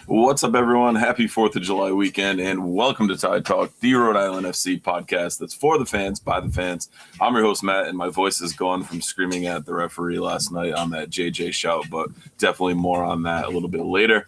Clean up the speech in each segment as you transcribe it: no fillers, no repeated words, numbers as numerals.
What's up, everyone? Happy 4th of July weekend, and welcome to Tide Talk, the Rhode Island FC podcast that's for the fans, by the fans. I'm your host, Matt, and my voice is gone from screaming at the referee last night on that JJ shout, but definitely more on that a little bit later.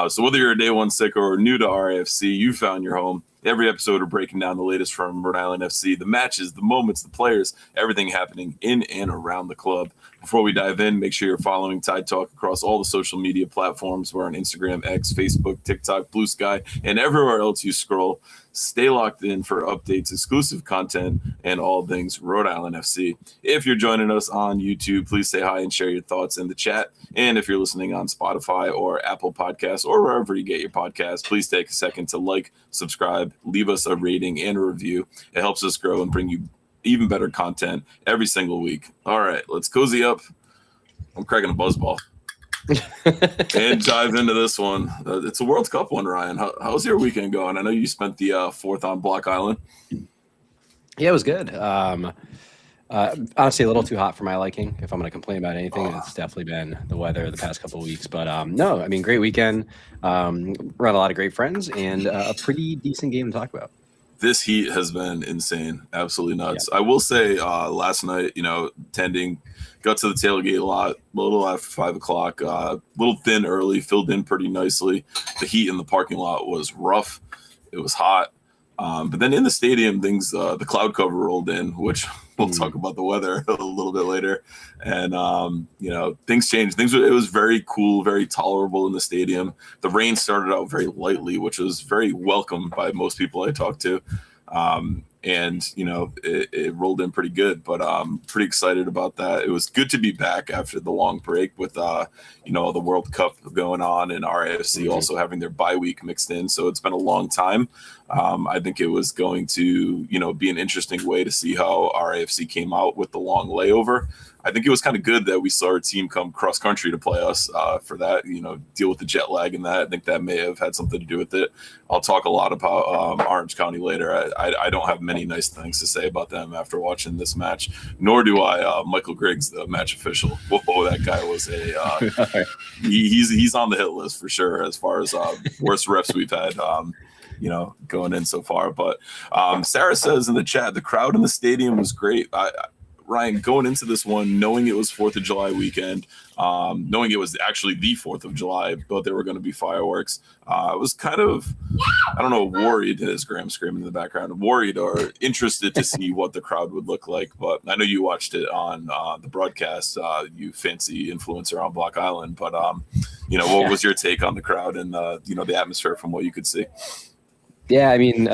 So whether you're a day one sicker or new to RIFC, you found your home. Every episode we're breaking down the latest from Rhode Island FC, the matches, the moments, the players, everything happening in and around the club. Before we dive in, make sure you're following Tide Talk across all the social media platforms. We're on Instagram, X, Facebook, TikTok, Blue Sky, and everywhere else you scroll. Stay locked in for updates, exclusive content, and all things Rhode Island FC. If you're joining us on YouTube, please say hi and share your thoughts in the chat. And if you're listening on Spotify or Apple Podcasts or wherever you get your podcasts, please take a second to like, subscribe, leave us a rating and a review. It helps us grow and bring you even better content every single week. All right, let's cozy up. I'm cracking a buzzball. And dive into this one. It's a World Cup one, Ryan. How's your weekend going? I know you spent the 4th on Block Island. Yeah, it was good. Honestly, a little too hot for my liking. If I'm going to complain about anything, it's definitely been the weather the past couple of weeks. But no, I mean, great weekend. Around a lot of great friends and a pretty decent game to talk about. This heat has been insane, absolutely nuts. Yeah. I will say last night, attending, got to the tailgate a little after 5 o'clock, a little thin early, filled in pretty nicely. The heat in the parking lot was rough. It was hot. But then in the stadium, the cloud cover rolled in, which we'll talk about the weather a little bit later. And, things changed. It was very cool, very tolerable in the stadium. The rain started out very lightly, which was very welcome by most people I talked to. It rolled in pretty good, but I'm pretty excited about that. It was good to be back after the long break with, the World Cup going on and RIFC also having their bye week mixed in. So it's been a long time. I think it was going to, be an interesting way to see how RIFC came out with the long layover. I think it was kind of good that we saw our team come cross country to play us for that, deal with the jet lag and that. I think that may have had something to do with it. I'll talk a lot about Orange County later. I don't have many nice things to say about them after watching this match, nor do I. Michael Griggs, the match official. Whoa, that guy was he's on the hit list for sure as far as worst refs we've had. Going in so far. But Sarah says in the chat, the crowd in the stadium was great. Ryan, going into this one, knowing it was 4th of July weekend, knowing it was actually the 4th of July, but there were going to be fireworks, I was kind of, worried, as Graham screaming in the background, worried or interested to see what the crowd would look like. But I know you watched it on the broadcast, you fancy influencer on Block Island. But, what was your take on the crowd and, the atmosphere from what you could see? Yeah, I mean,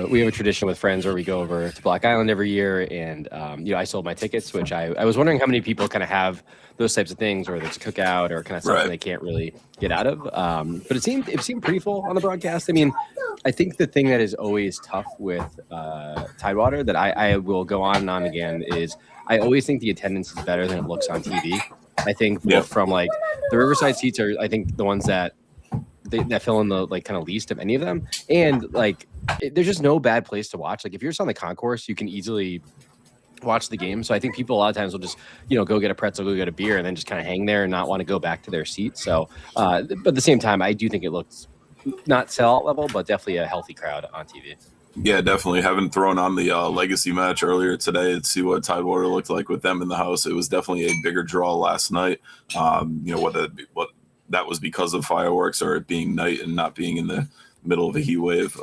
we have a tradition with friends where we go over to Block Island every year, and I sold my tickets, which I was wondering how many people kind of have those types of things, or it's a cookout or kind of something they can't really get out of. But it seemed pretty full on the broadcast. I mean, I think the thing that is always tough with Tidewater that I will go on and on again is I always think the attendance is better than it looks on TV. I think from like the Riverside seats are, I think, the ones that fill in the kind of least of any of them, and there's just no bad place to watch. Like if you're just on the concourse, you can easily watch the game. So I think people a lot of times will just go get a pretzel, go get a beer, and then just kind of hang there and not want to go back to their seat. So but at the same time, I do think it looks not sellout level, but definitely a healthy crowd on TV. Yeah, definitely. Having thrown on the legacy match earlier today to see what Tidewater looked like with them in the house, it was definitely a bigger draw last night. What that was because of fireworks or it being night and not being in the middle of a heat wave.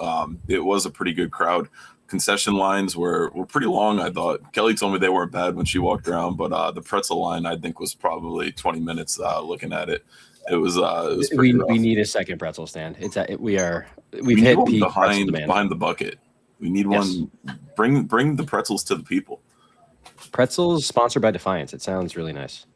It was a pretty good crowd. Concession lines were pretty long, I thought. Kelly told me they weren't bad when she walked around, but the pretzel line, I think, was probably 20 minutes looking at it. It was pretty rough. We need a second pretzel stand. We've hit peak behind the bucket. We need one. Bring the pretzels to the people. Pretzels sponsored by Defiance. It sounds really nice.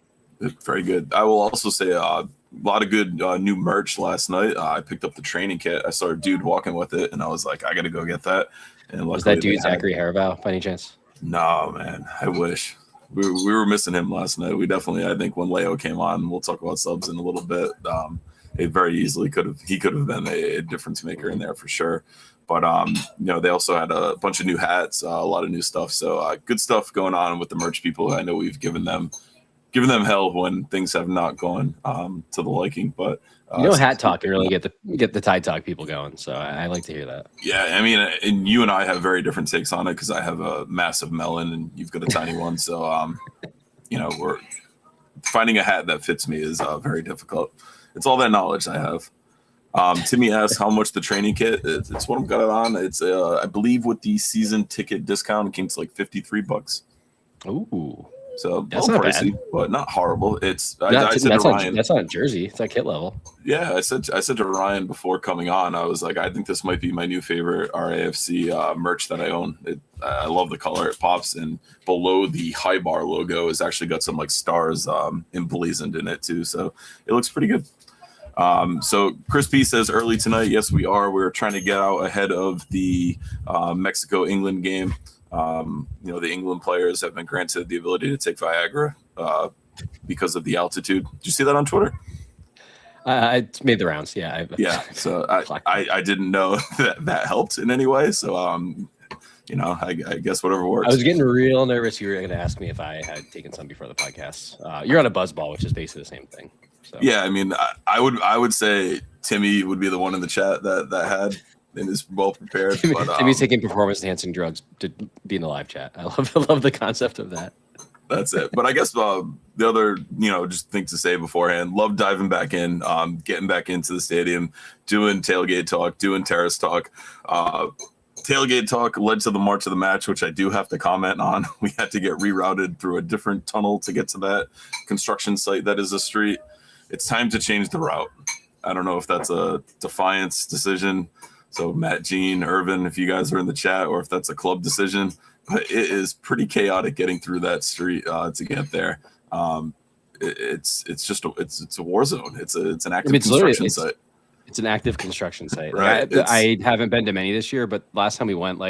Very good. I will also say a lot of good new merch last night. I picked up the training kit. I saw a dude walking with it, and I was like, I got to go get that. And was that dude Zachary Harival by any chance? No, man. I wish. We were missing him last night. We definitely, I think when Leo came on, we'll talk about subs in a little bit. It very easily could have been a difference maker in there for sure. But they also had a bunch of new hats, a lot of new stuff. So good stuff going on with the merch people. I know we've given them giving them hell when things have not gone to the liking. But hat talk can really get the Tide Talk people going. So I like to hear that. Yeah, I mean, and you and I have very different takes on it because I have a massive melon and you've got a tiny one. So, we're finding a hat that fits me is very difficult. It's all that knowledge I have. Timmy asks how much the training kit. It's what I've got it on. It's I believe with the season ticket discount, it came to like $53. Ooh, so that's not pricey, bad, but not horrible. It's that's not Jersey. It's not kit level. Yeah, I said to Ryan before coming on, I was like, I think this might be my new favorite RIFC merch that I own. I love the color; it pops, and below the high bar logo is actually got some like stars emblazoned in it too. So it looks pretty good. So Chris P says early tonight. Yes, we are. We're trying to get out ahead of the Mexico-England game. The England players have been granted the ability to take Viagra because of the altitude. Did you see that on Twitter? It's made the rounds. Yeah. Yeah. So I didn't know that helped in any way. So, I guess whatever works. I was getting real nervous. You were going to ask me if I had taken some before the podcast. You're on a buzzball, which is basically the same thing. So. Yeah, I mean, I would say Timmy would be the one in the chat that had and is well prepared. Timmy's taking performance enhancing drugs to be in the live chat. I love the concept of that. That's it. But I guess the other, just thing to say beforehand, love diving back in, getting back into the stadium, doing tailgate talk, doing terrace talk. Tailgate talk led to the March of the Match, which I do have to comment on. We had to get rerouted through a different tunnel to get to that construction site that is a street. It's time to change the route. I don't know if that's a Defiance decision. So Matt, Gene, Irvin, if you guys are in the chat, or if that's a club decision, but it is pretty chaotic getting through that street to get there. It's a war zone. It's an active construction site. It's an active construction site. Right. I haven't been to many this year, but last time we went,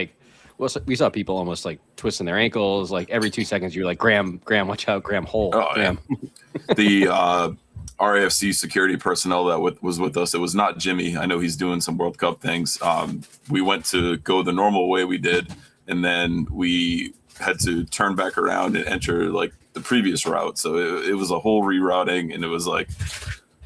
we saw people almost like twisting their ankles. Like every 2 seconds, you're like, Graham, watch out, Graham, hole. Oh, Graham. Yeah. The RAFC security personnel that was with us, it was not Jimmy. I know he's doing some World Cup things. We went to go the normal way we did, and then we had to turn back around and enter like the previous route. So it was a whole rerouting, and it was like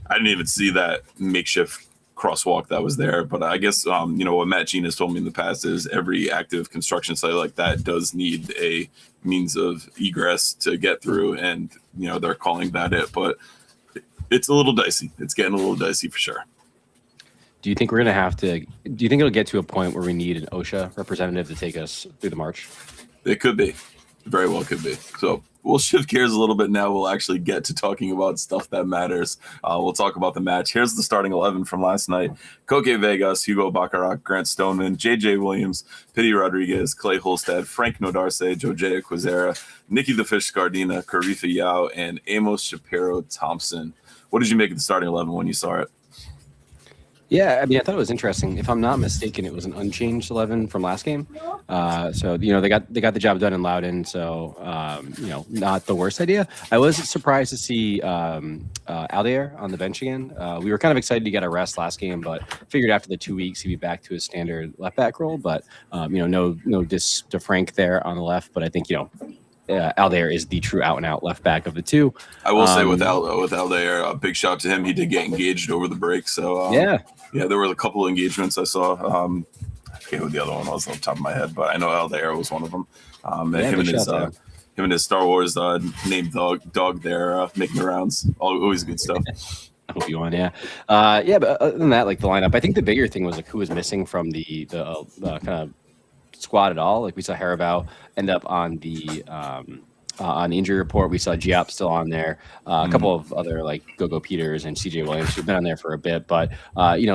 I didn't even see that makeshift crosswalk that was there. But I guess what Matt Jean has told me in the past is every active construction site like that does need a means of egress to get through, and they're calling that it. But it's a little dicey. It's getting a little dicey for sure. Do you think we're gonna have to? Do you think it'll get to a point where we need an OSHA representative to take us through the march? It could be. Very well could be. So we'll shift gears a little bit now. We'll actually get to talking about stuff that matters. We'll talk about the match. Here's the starting 11 from last night. Koke Vegas, Hugo Baccarat, Grant Stoneman, J.J. Williams, Pity Rodriguez, Clay Holstad, Frank Nodarce, Jojea Quizera, Nicky the Fish Scardina, Karifa Yao, and Amos Shapiro Thompson. What did you make of the starting 11 when you saw it? Yeah, I mean, I thought it was interesting. If I'm not mistaken, it was an unchanged 11 from last game. So they got the job done in Loudoun. So not the worst idea. I was surprised to see Aldair on the bench again. We were kind of excited to get a rest last game, but figured after the 2 weeks he'd be back to his standard left back role. But no diss to Frank there on the left. But I think Aldair is the true out and out left back of the two. I will say with Aldair, a big shout to him. He did get engaged over the break. So yeah, there were a couple of engagements I saw. I forget who the other one was on the top of my head, but I know Aldair was one of them. Him and his Star Wars named dog there making the rounds. Always good stuff. I hope you want, yeah. But other than that, like the lineup, I think the bigger thing was like who was missing from the kind of squad at all. Like we saw Haribo end up on the injury report. We saw Giap still on there. A couple of other like Gogo Peters and CJ Williams who've been on there for a bit. But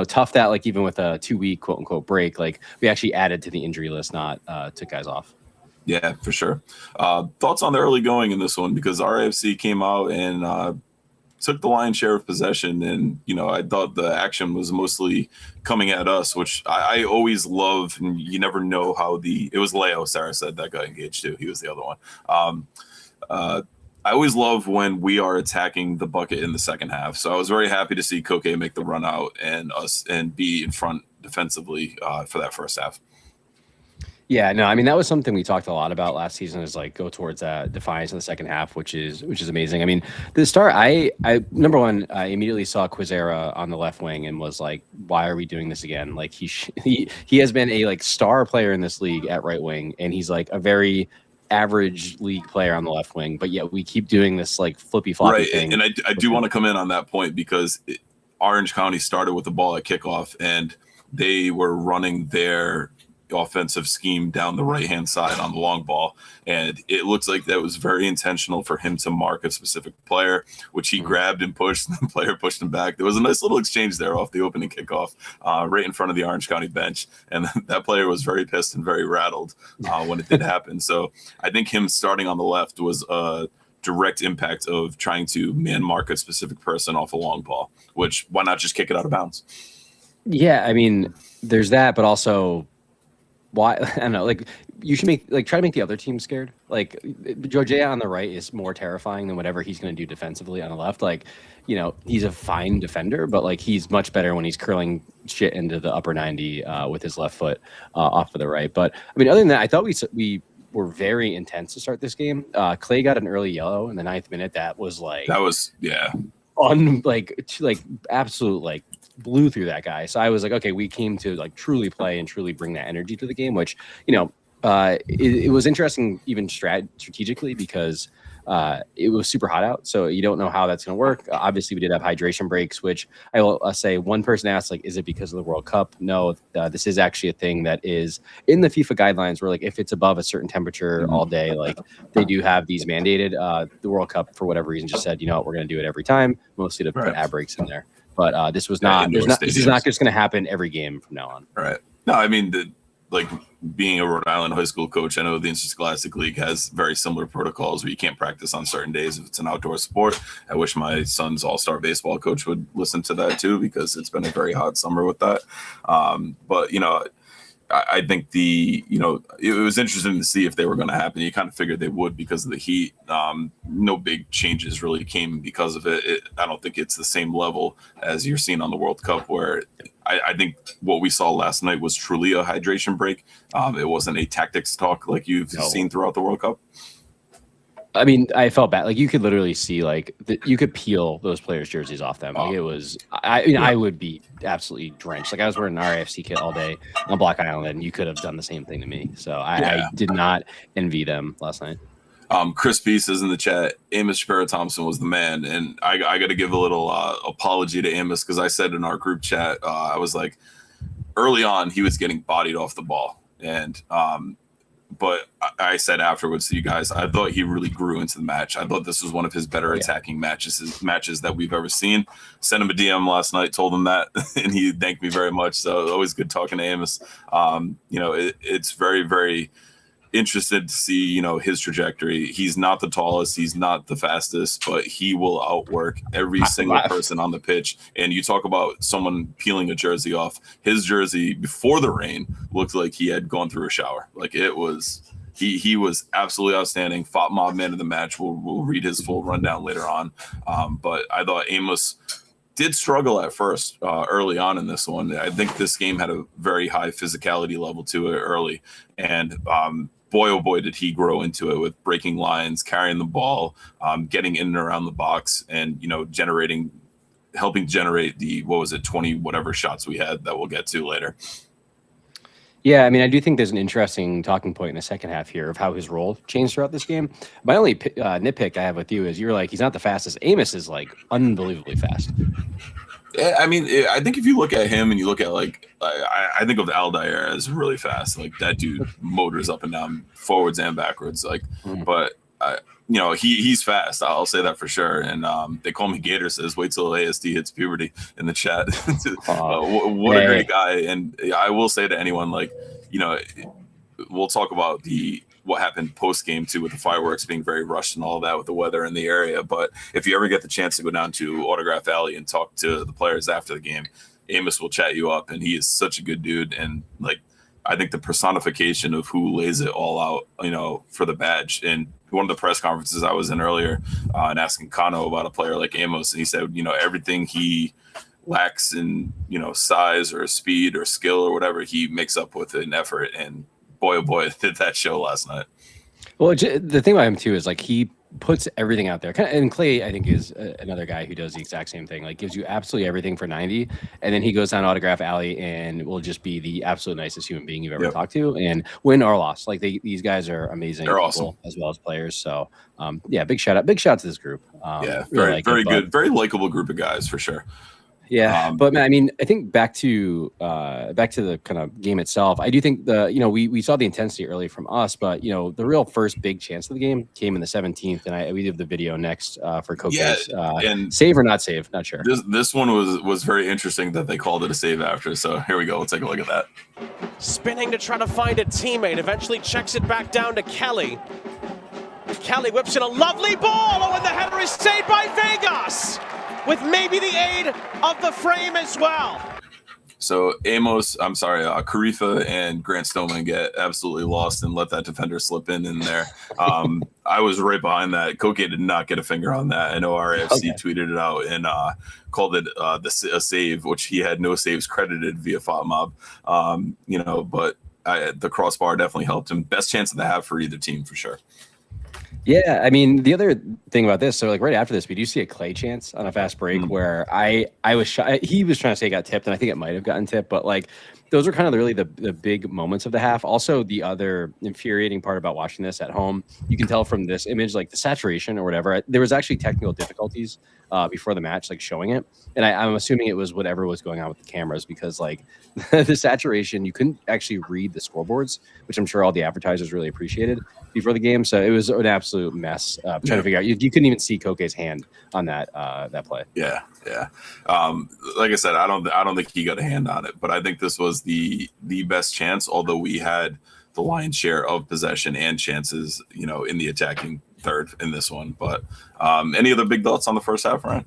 tough that like even with a 2 week quote unquote break, like we actually added to the injury list, not took guys off. Yeah, for sure. Thoughts on the early going in this one, because RAFC came out and took the lion's share of possession, and I thought the action was mostly coming at us, which I always love. And you never know how it was Leo, Sarah said, that got engaged too. He was the other one. I always love when we are attacking the bucket in the second half. So I was very happy to see Koke make the run out and us and be in front defensively for that first half. Yeah, no, I mean that was something we talked a lot about last season. Is like go towards that defiance in the second half, which is amazing. I mean, the start, I number one, I immediately saw Quizera on the left wing and was like, why are we doing this again? Like he has been a like star player in this league at right wing, and he's like a very average league player on the left wing, but yet we keep doing this like flippy floppy Right, thing. and I do want to come in on that point because Orange County started with the ball at kickoff, and they were running their offensive scheme down the right hand side on the long ball, and it looks like that was very intentional for him to mark a specific player, which he grabbed and pushed, and the player pushed him back. There was a nice little exchange there off the opening kickoff, right in front of the Orange County bench, and that player was very pissed and very rattled when it did happen. So I think him starting on the left was a direct impact of trying to man mark a specific person off a long ball, which why not just kick it out of bounds? Yeah, I mean, there's that, but also why I don't know, like you should try to make the other team scared. Like Georgia on the right is more terrifying than whatever he's going to do defensively on the left. Like, he's a fine defender, but like he's much better when he's curling shit into the upper 90 with his left foot off of the right. But I mean, other than that, I thought we were very intense to start this game. Clay got an early yellow in the 9th minute. That was absolute like blew through that guy. So I was like, okay, we came to like truly play and truly bring that energy to the game, which, it was interesting even strategically because it was super hot out. So you don't know how that's going to work. Obviously we did have hydration breaks, which I will say one person asked, like, is it because of the World Cup? No, this is actually a thing that is in the FIFA guidelines where like, if it's above a certain temperature all day, like they do have these mandated. The World Cup for whatever reason just said, we're going to do it every time, mostly to put ad breaks in there. But this was not. This is not just going to happen every game from now on. Right. No, I mean, like being a Rhode Island high school coach, I know the Interscholastic League has very similar protocols where you can't practice on certain days if it's an outdoor sport. I wish my son's all-star baseball coach would listen to that too, because it's been a very hot summer with that. But I think it was interesting to see if they were going to happen. You kind of figured they would because of the heat. No big changes really came because of it. I don't think it's the same level as you're seeing on the World Cup, where I think what we saw last night was truly a hydration break. It wasn't a tactics talk like you've seen throughout the World Cup. I mean, I felt bad. Like you could literally see, like you could peel those players' jerseys off them. Like it was, I would be absolutely drenched. Like I was wearing an RIFC kit all day on Block Island, and you could have done the same thing to me. So I did not envy them last night. Chris B says in the chat, Amos Shapiro-Thompson was the man, and I got to give a little apology to Amos because I said in our group chat, I was like, early on he was getting bodied off the ball, and but I said afterwards to you guys, I thought he really grew into the match. I thought this was one of his better attacking matches that we've ever seen. Sent him a DM last night, told him that, and he thanked me very much. So always good talking to Amos. It's very, very interested to see, his trajectory. He's not the tallest, he's not the fastest, but he will outwork every single person on the pitch. And you talk about someone peeling a jersey off. His jersey before the rain looked like he had gone through a shower. Like it was, he was absolutely outstanding. Fought mob man of the match. We'll read his full rundown later on. But I thought Amos did struggle at first early on in this one. I think this game had a very high physicality level to it early. And boy, oh boy, did he grow into it with breaking lines, carrying the ball, getting in and around the box, and, helping generate the, 20 whatever shots we had that we'll get to later. Yeah, I mean, I do think there's an interesting talking point in the second half here of how his role changed throughout this game. My only nitpick I have with you is you're like, he's not the fastest. Amos is like unbelievably fast. I mean, I think if you look at him and you look at I think of Aldair as really fast. Like that dude motors up and down, forwards and backwards. But he's fast. I'll say that for sure. And they call me Gator says, wait till ASD hits puberty in the chat. What a great guy. And I will say to anyone, we'll talk about what happened post game too, with the fireworks being very rushed and all that with the weather in the area. But if you ever get the chance to go down to Autograph Alley and talk to the players after the game, Amos will chat you up, and he is such a good dude. And I think the personification of who lays it all out, for the badge. And one of the press conferences I was in earlier and asking Kano about a player like Amos, and he said, everything he lacks in, size or speed or skill or whatever, he makes up with an effort. And boy, oh boy, did that show last night. Well, the thing about him too is like he puts everything out there. And Clay, I think, is another guy who does the exact same thing. Like gives you absolutely everything for 90, and then he goes down Autograph Alley and will just be the absolute nicest human being you've ever talked to, and win or loss. Like these guys are amazing. They're awesome as well as players. So yeah, big shout out to this group. Very good, very likable group of guys for sure. Yeah, but man, I mean, I think back to the kind of game itself. I do think we saw the intensity early from us, but the real first big chance of the game came in the 17th, and we have the video next for Koke's and save or not save, not sure. This one was very interesting that they called it a save after. So here we go. Let's take a look at that. Spinning to try to find a teammate. Eventually checks it back down to Kelly. Kelly whips in a lovely ball. Oh, and the header is saved by Vegas, with maybe the aid of the frame as well. So Karifa and Grant Stoneman get absolutely lost and let that defender slip in there. I was right behind that. Koke did not get a finger on that. I know RIFC tweeted it out and called it a save, which he had no saves credited via FOTMob. But the crossbar definitely helped him. Best chance of the half for either team for sure. Yeah, I mean, the other thing about this, so like right after this, we do see a Clay chance on a fast break where I was he was trying to say he got tipped, and I think it might have gotten tipped, but like those are kind of really the big moments of the half. Also, the other infuriating part about watching this at home, you can tell from this image, like the saturation or whatever, there was actually technical difficulties before the match, like showing it. And I'm assuming it was whatever was going on with the cameras, because like the saturation, you couldn't actually read the scoreboards, which I'm sure all the advertisers really appreciated before the game. So it was an absolute mess trying to figure out. You couldn't even see Koke's hand on that play. Yeah. Like I said, I don't think he got a hand on it, but I think this was the best chance, although we had the lion's share of possession and chances, in the attacking third in this one. But any other big thoughts on the first half, Ryan?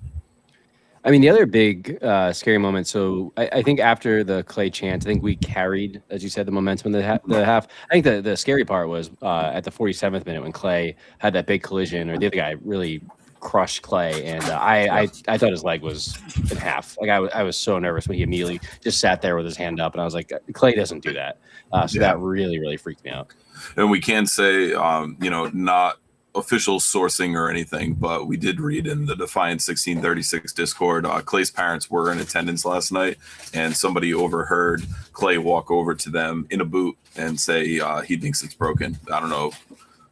I mean, the other big scary moment. So I think after the Clay chance, I think we carried, as you said, the momentum in the half. I think the scary part was at the 47th minute when Clay had that big collision, or the other guy really crushed Clay, and I thought his leg was in half. Like I was so nervous when he immediately just sat there with his hand up, and I was like, Clay doesn't do that. That really freaked me out. And we can't say, not official sourcing or anything, but we did read in the Defiant 1636 Discord, Clay's parents were in attendance last night, and somebody overheard Clay walk over to them in a boot and say he thinks it's broken. I don't know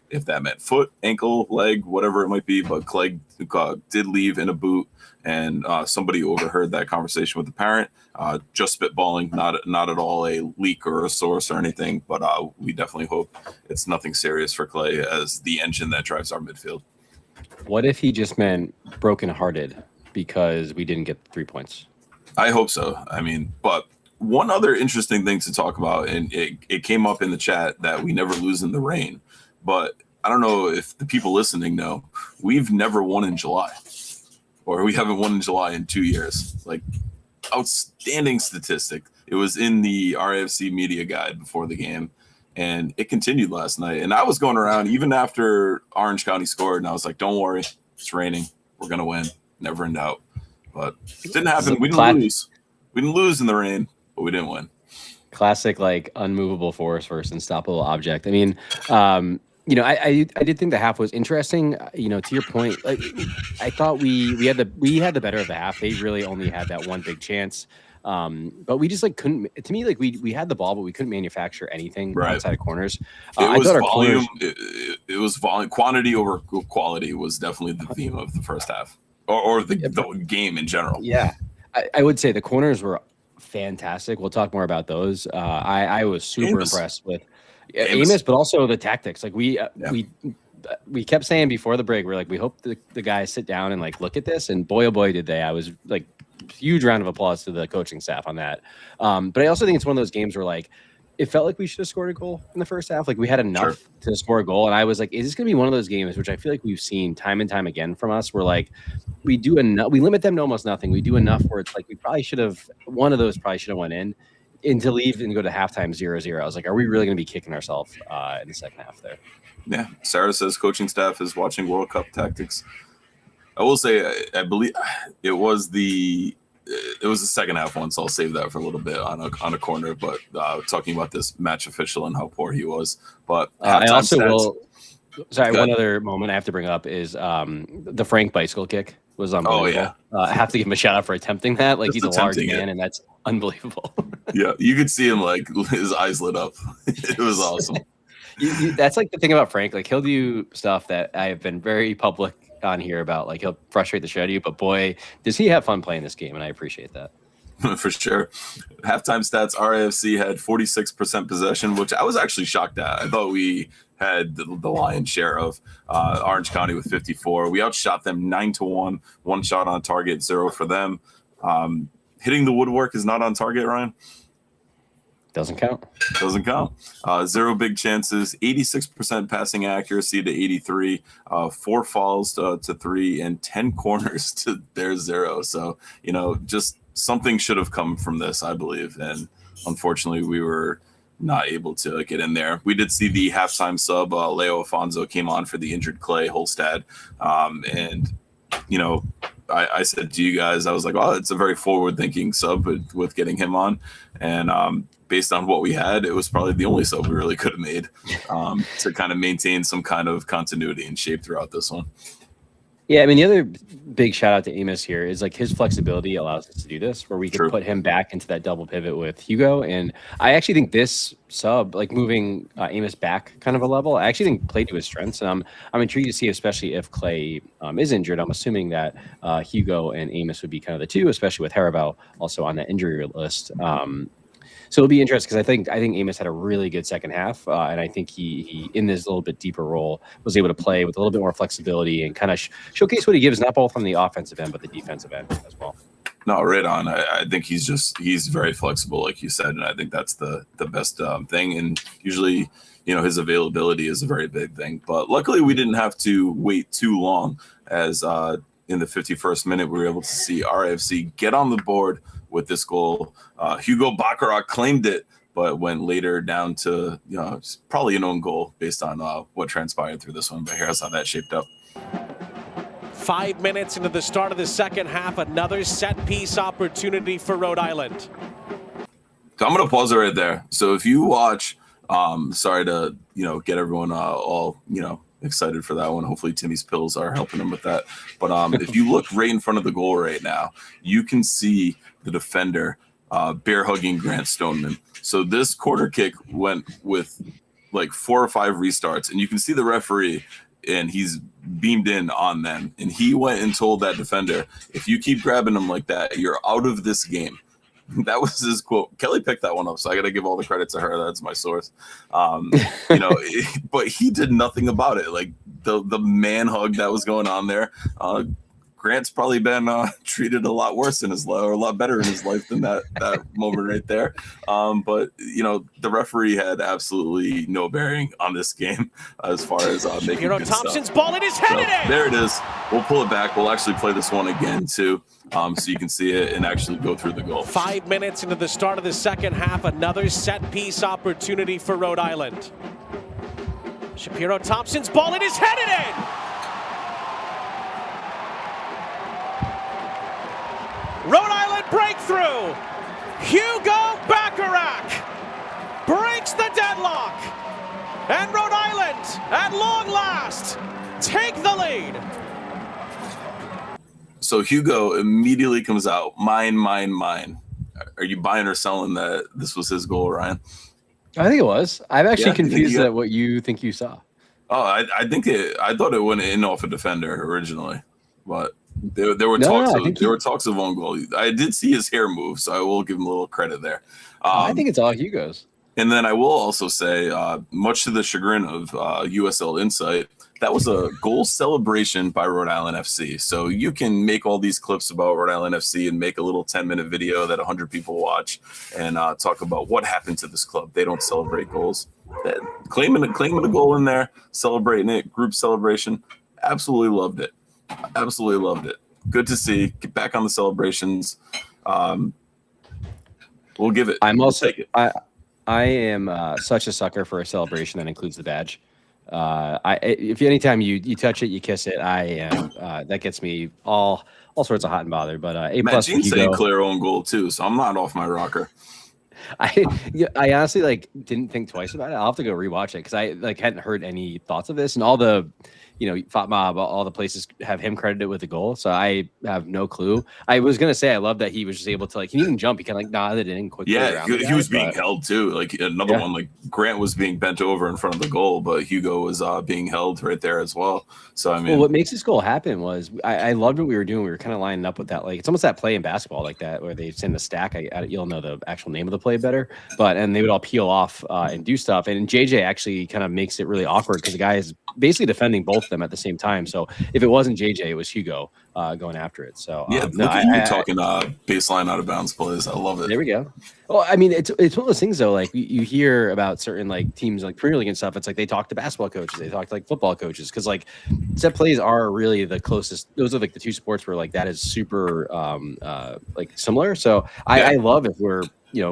if that meant foot, ankle, leg, whatever it might be, but Clay did leave in a boot, and somebody overheard that conversation with the parent. Just spitballing, not at all a leak or a source or anything, but we definitely hope it's nothing serious for Clay as the engine that drives our midfield. What if he just meant brokenhearted because we didn't get 3 points? I hope so. I mean, but one other interesting thing to talk about, and it came up in the chat, that we never lose in the rain. But I don't know if the people listening know, we've never won in July, or we haven't won in July in 2 years. Like, outstanding statistic. It was in the RIFC media guide before the game, and it continued last night. And I was going around even after Orange County scored, and I was like, don't worry, it's raining. We're going to win. Never in doubt. But it didn't happen. We didn't lose. We didn't lose in the rain, but we didn't win. Classic, like, unmovable force versus unstoppable object. I mean, I did think the half was interesting. To your point, like, I thought we had the better of the half. They really only had that one big chance, but we just couldn't. To me, like we had the ball, but we couldn't manufacture anything outside of corners. It was volume. It was volume. Quantity over quality was definitely the theme of the first half, or the game in general. Yeah, I would say the corners were fantastic. We'll talk more about those. I was super impressed with Amos, but also the tactics. Like we kept saying before the break, we're like, we hope the guys sit down and like look at this, and boy oh boy did they. I was like, huge round of applause to the coaching staff on that. But I also think it's one of those games where like it felt like we should have scored a goal in the first half. Like we had enough to score a goal, and I was like, is this going to be one of those games which I feel like we've seen time and time again from us, where like we do enough, we limit them to almost nothing. We do enough where it's like we probably should have, one of those probably should have went in. And to leave and go to halftime 0-0, I was like, are we really going to be kicking ourselves in the second half there? Yeah. Sarah says coaching staff is watching World Cup tactics. I will say, I believe it was the it was the second half one, so I'll save that for a little bit on a corner. But talking about this match official and how poor he was. But I also will. Sorry, one other moment I have to bring up is the Frank bicycle kick was unbelievable. Oh, yeah. I have to give him a shout out for attempting that. Like, Just he's a large attempting man, and that's unbelievable. Yeah, you could see him, like, his eyes lit up. It was awesome. That's like the thing about Frank. Like, he'll do stuff that I have been very public on here about. Like, he'll frustrate the shit out of you, but boy, does he have fun playing this game, and I appreciate that. For sure. Halftime stats, RIFC had 46% possession, which I was actually shocked at. I thought we had the lion's share of Orange County with 54. We outshot them 9-1, 1 shot on target, 0 for them. Hitting the woodwork is not on target, Ryan. Doesn't count. 0 big chances, 86% passing accuracy to 83, 4 fouls to 3, and 10 corners to their 0. So, just something should have come from this, I believe. And unfortunately, we were not able to get in there. We did see the halftime sub, Leo Afonso came on for the injured Clay Holstad. And, I said to you guys, I was like, oh, it's a very forward-thinking sub with getting him on. And based on what we had, it was probably the only sub we really could have made to kind of maintain some kind of continuity and shape throughout this one. Yeah, I mean, the other big shout out to Amos here is like his flexibility allows us to do this, where we can put him back into that double pivot with Hugo. And I actually think this sub, like moving Amos back kind of a level, I actually think played to his strengths. And I'm intrigued to see, especially if Clay is injured. I'm assuming that Hugo and Amos would be kind of the two, especially with Haribo also on that injury list. So it'll be interesting because I think Amos had a really good second half, and I think he in this little bit deeper role was able to play with a little bit more flexibility and kind of showcase what he gives, not both on the offensive end but the defensive end as well. No, right on. I think he's very flexible, like you said, and I think that's the best thing. And usually, his availability is a very big thing. But luckily, we didn't have to wait too long, as in the 51st minute, we were able to see RIFC get on the board with this goal. Hugo Baccarat claimed it, but went later down to, it's probably an own goal based on what transpired through this one. But here's how that shaped up. 5 minutes into the start of the second half, another set-piece opportunity for Rhode Island. So I'm going to pause it right there. So if you watch, sorry to, get everyone all, excited for that one. Hopefully Timmy's pills are helping him with that. But if you look right in front of the goal right now, you can see the defender bear hugging Grant Stoneman. So this quarter kick went with like 4 or 5 restarts, and you can see the referee, and he's beamed in on them. And he went and told that defender, if you keep grabbing him like that, you're out of this game. That was his quote. Kelly picked that one up, so I got to give all the credit to her. That's my source. But he did nothing about it. Like the man hug that was going on there. Grant's probably been treated a lot worse in his life, or a lot better in his life than that moment right there. But the referee had absolutely no bearing on this game as far as making good Thompson's stuff. Ball, it is headed in. There it is. We'll pull it back. We'll actually play this one again too, so you can see it and actually go through the goal. 5 minutes into the start of the second half, another set-piece opportunity for Rhode Island. Shapiro Thompson's Ball, it is headed in. Rhode Island breakthrough. Hugo Baccarat breaks the deadlock. And Rhode Island, at long last, take the lead. So Hugo immediately comes out, mine. Are you buying or selling that this was his goal, Ryan? I think it was. I'm actually confused at what you think you saw. Oh, I thought it went in off a defender originally, but there were talks of own goal. I did see his hair move, so I will give him a little credit there. I think it's all Hugo's. And then I will also say, much to the chagrin of USL Insight, that was a goal celebration by Rhode Island FC. So you can make all these clips about Rhode Island FC and make a little 10-minute video that 100 people watch and talk about what happened to this club. They don't celebrate goals. Claiming a goal in there, celebrating it, group celebration. Absolutely loved it. Good to see. Get back on the celebrations. We'll give it. I am such a sucker for a celebration that includes the badge. If anytime you touch it, you kiss it, I am that gets me all sorts of hot and bothered. But A Matt plus for Jean said he Hugo. clear own goal too, so I'm not off my rocker. I honestly like didn't think twice about it. I'll have to go rewatch it because I like hadn't heard any thoughts of this, and all the Fatma, all the places have him credited with the goal, so I have no clue. I was gonna say I love that he was just able to he didn't jump, he kind of like nodded in quickly. Yeah, he was being held too. Like another one, like Grant was being bent over in front of the goal, but Hugo was being held right there as well. So I mean, what makes this goal happen was I loved what we were doing. We were kind of lining up with that, like it's almost that play in basketball like that where they send the stack. You'll know the actual name of the play better, and they would all peel off and do stuff. And JJ actually kind of makes it really awkward because the guy is basically defending both of them at the same time. So if it wasn't JJ, it was Hugo going after it. So look at you talking baseline out of bounds plays. I love it. There we go. Well, I mean, it's one of those things though. Like you hear about certain like teams like Premier League and stuff. It's like they talk to basketball coaches, they talk to like football coaches because like set plays are really the closest. Those are like the two sports where like that is super like similar. So I love if we're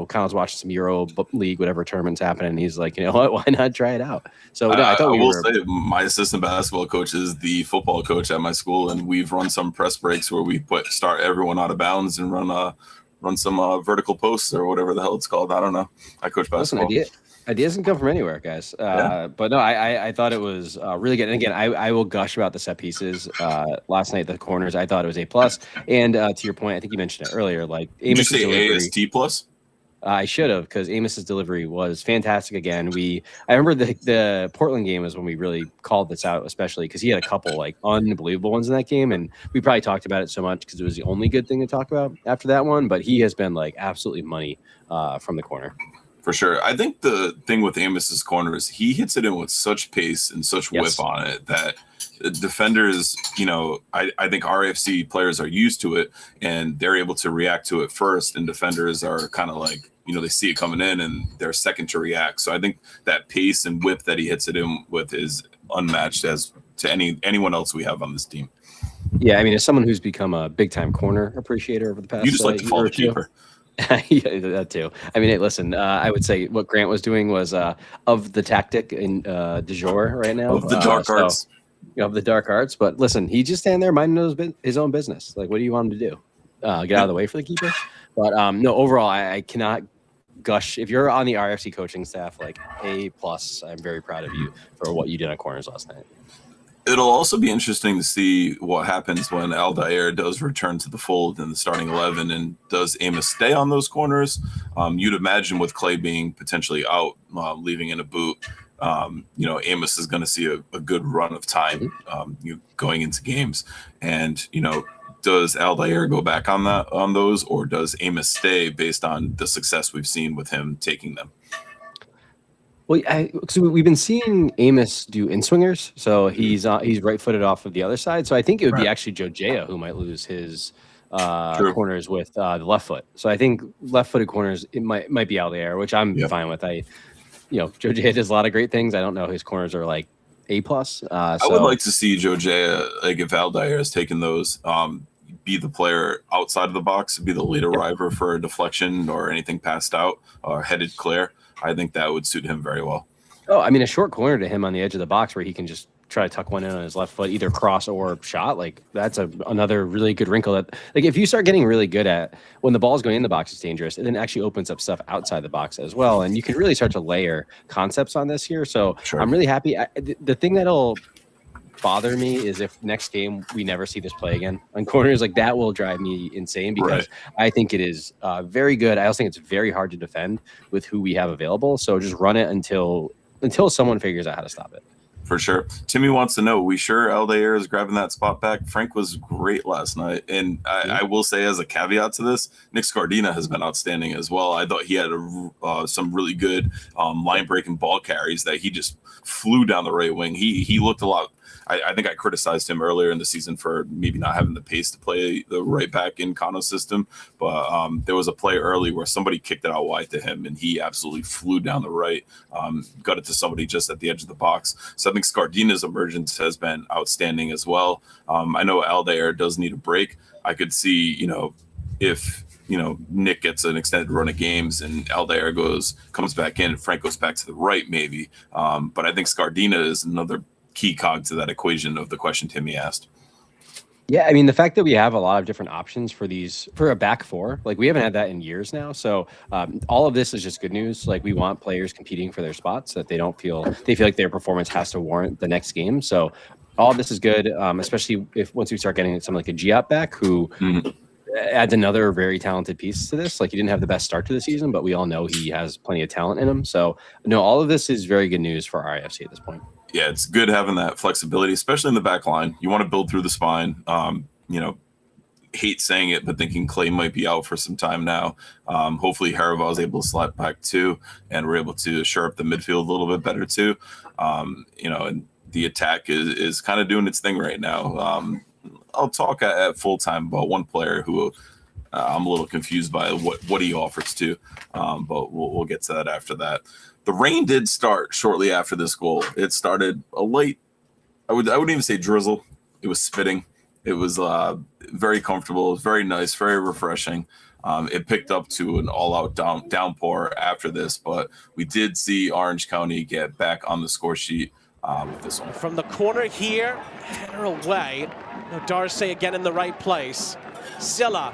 Kyle's watching some Euro League, whatever tournament's happening, and he's like, what? Why not try it out? So I thought I will say my assistant basketball coach is the football coach at my school, and we've run some press breaks where we start everyone out of bounds and run some vertical posts or whatever the hell it's called. I don't know. I coach basketball. Ideas can come from anywhere, guys. But no, I thought it was really good. And again, I will gush about the set pieces. Last night, the corners, I thought it was A plus. And to your point, I think you mentioned it earlier. Like Amos, did you say AST plus? I should have, because Amos's delivery was fantastic again. I remember the Portland game was when we really called this out, especially because he had a couple like unbelievable ones in that game, and we probably talked about it so much because it was the only good thing to talk about after that one. But he has been like absolutely money from the corner. For sure. I think the thing with Amos's corner is he hits it in with such pace and such whip on it that defenders, I think RIFC players are used to it and they're able to react to it first, and defenders are kind of like, they see it coming in and they're second to react. So I think that pace and whip that he hits it in with is unmatched as to anyone else we have on this team. Yeah, I mean, as someone who's become a big-time corner appreciator over the past you just like to follow the keeper. Yeah, that too. I mean, hey, listen, I would say what Grant was doing was of the tactic in du jour right now. Of the dark arts. Of the dark arts. But listen, he's just standing there minding his own business. Like, what do you want him to do? Get out of the way for the keeper? But no, overall, I cannot gush. If you're on the RFC coaching staff, like A plus, I'm very proud of you for what you did on corners last night. It'll also be interesting to see what happens when Aldair does return to the fold in the starting 11, and does Amos stay on those corners? You'd imagine with Clay being potentially out, leaving in a boot, Amos is going to see a good run of time going into games. And, does Aldair go back on those, or does Amos stay based on the success we've seen with him taking them? Well, so we've been seeing Amos do in-swingers, so he's right-footed off of the other side. So I think it would be actually Joe Jaya who might lose his corners with the left foot. So I think left-footed corners, it might be Aldair, which I'm fine with. Joe Jaya does a lot of great things. I don't know his corners are like A plus. I would like to see Joe Jaya, like if Aldair has taken those, be the player outside of the box, be the lead arriver for a deflection or anything passed out or headed clear. I think that would suit him very well. Oh, I mean, a short corner to him on the edge of the box where he can just try to tuck one in on his left foot, either cross or shot. Like that's another really good wrinkle that, like, if you start getting really good at when the ball's going in the box, it's dangerous. And then actually opens up stuff outside the box as well. And you can really start to layer concepts on this here. So I'm really happy. The thing that'll bother me is if next game we never see this play again on corners, like that will drive me insane, because I think it is very good. I also think it's very hard to defend with who we have available. So just run it until someone figures out how to stop it. For sure. Timmy wants to know, we sure Aldair is grabbing that spot back? Frank was great last night. And I will say, as a caveat to this, Nick Scardina has been outstanding as well. I thought he had some really good line-breaking ball carries that he just flew down the right wing. He looked a lot. I think I criticized him earlier in the season for maybe not having the pace to play the right back in Kano's system. But there was a play early where somebody kicked it out wide to him, and he absolutely flew down the right, got it to somebody just at the edge of the box. So I think Scardina's emergence has been outstanding as well. I know Aldair does need a break. I could see, if Nick gets an extended run of games and Aldair comes back in and Frank goes back to the right, maybe. But I think Scardina is another key cog to that equation of the question Timmy asked. Yeah, I mean, the fact that we have a lot of different options for a back four, like we haven't had that in years now. So all of this is just good news. Like we want players competing for their spots, so that they feel like their performance has to warrant the next game. So all of this is good, especially once we start getting something like a Giop back, who adds another very talented piece to this. Like he didn't have the best start to the season, but we all know he has plenty of talent in him. So no, all of this is very good news for RIFC at this point. Yeah, it's good having that flexibility, especially in the back line. You want to build through the spine. Hate saying it, but thinking Clay might be out for some time now. Hopefully Haraval is able to slide back too, and we're able to shore up the midfield a little bit better too. And the attack is kind of doing its thing right now. I'll talk at full time about one player who I'm a little confused by what he offers to, but we'll get to that after that. The rain did start shortly after this goal. It started a light, I wouldn't even say drizzle. It was spitting. It was very comfortable. It was very nice, very refreshing. It picked up to an all-out downpour after this, but we did see Orange County get back on the score sheet with this one. From the corner here, header away. Now Darce again in the right place. Silla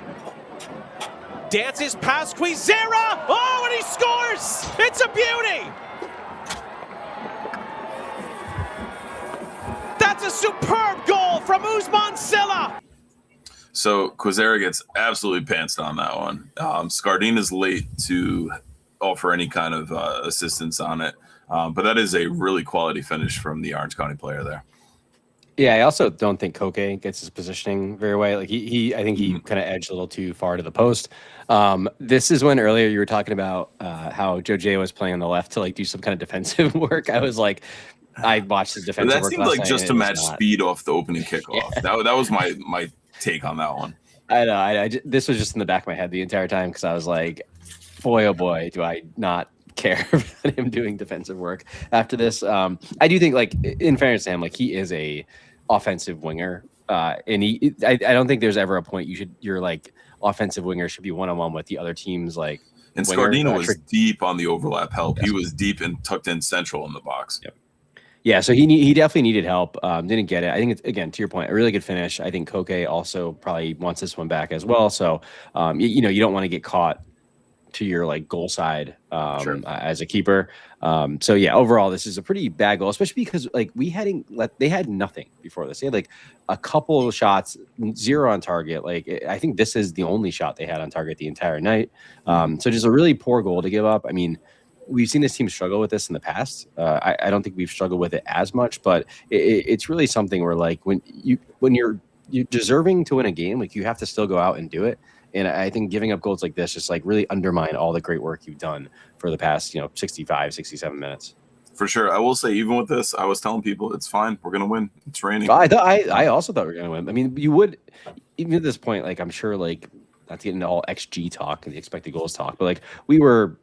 dances past Quizera. Oh, and he scores! It's a beauty! That's a superb goal from Usman Silla. So Quizera gets absolutely pantsed on that one. Scardina's late to offer any kind of assistance on it, but that is a really quality finish from the Orange County player there. Yeah, I also don't think Koke gets his positioning very well. Like I think he kind of edged a little too far to the post. This is when earlier you were talking about how Joe J was playing on the left to like do some kind of defensive work. I was like, I watched his defensive work. That seemed like just to match speed off the opening kickoff. Yeah. That was my take on that one. I know. This was just in the back of my head the entire time because I was like, boy, oh boy, do I not care about him doing defensive work after this. I do think, like, in fairness to him, like he is a offensive winger, and I don't think there's ever a point your like offensive winger should be one-on-one with the other team's like. And Scardina was deep on the overlap help. Yes. He was deep and tucked in central in the box. Yep. Yeah, so he definitely needed help. Didn't get it. I think it's, again, to your point, a really good finish. I think Koke also probably wants this one back as well. So you don't want to get caught to your like goal side as a keeper. So yeah, overall this is a pretty bad goal, especially because like they had nothing before this. They had like a couple of shots, 0 on target. Like I think this is the only shot they had on target the entire night. So just a really poor goal to give up. I mean, we've seen this team struggle with this in the past. I don't think we've struggled with it as much, but it's really something where like when you're deserving to win a game, like you have to still go out and do it. And I think giving up goals like this just like really undermine all the great work you've done for the past 65, 67 minutes. For sure. I will say, even with this, I was telling people it's fine. We're gonna win. It's raining. I also thought we were gonna win. I mean, you would, even at this point, like I'm sure, like not to get into all XG talk and the expected goals talk, but like we were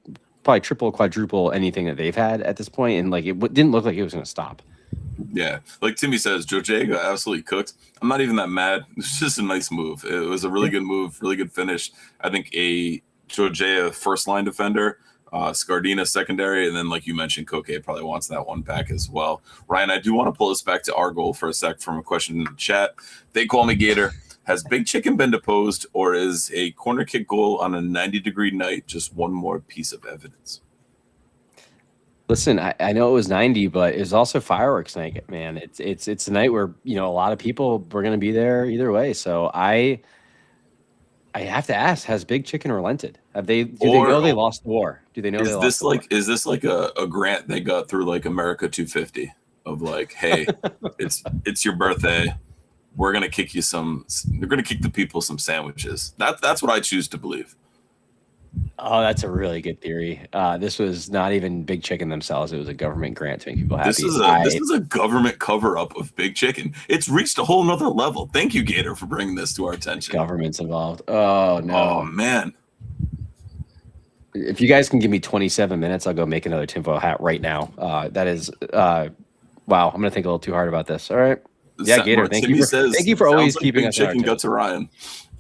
probably triple, quadruple anything that they've had at this point, and like it didn't look like it was going to stop. Yeah, like Timmy says, Joe J got absolutely cooked. I'm not even that mad. It's just a nice move. It was a really good move, really good finish. I think a Joe J, a first line defender, Scardina secondary, and then like you mentioned, Koke probably wants that one back as well. Ryan, I do want to pull us back to our goal for a sec from a question in the chat. They call me Gator. Has Big Chicken been deposed, or is a corner kick goal on a 90-degree night just one more piece of evidence? Listen, I know it was 90, but it's also fireworks night, man. It's a night where a lot of people were going to be there either way. So I have to ask: has Big Chicken relented? Do they know they lost the war? Do they know they lost the war? Is this like a grant they got through like America 250 of like, hey, it's your birthday. We're gonna kick you they're gonna kick the people some sandwiches. That's what I choose to believe. Oh, that's a really good theory. This was not even Big Chicken themselves. It was a government grant to make people happy. This is a government cover-up of Big Chicken. It's reached a whole nother level. Thank you, Gator, for bringing this to our attention. Government's involved. Oh, no. Oh, man. If you guys can give me 27 minutes, I'll go make another tinfoil hat right now. That is, wow, I'm going to think a little too hard about this. All right. Yeah, Gator. Thank you for always keeping us chicken guts to Ryan.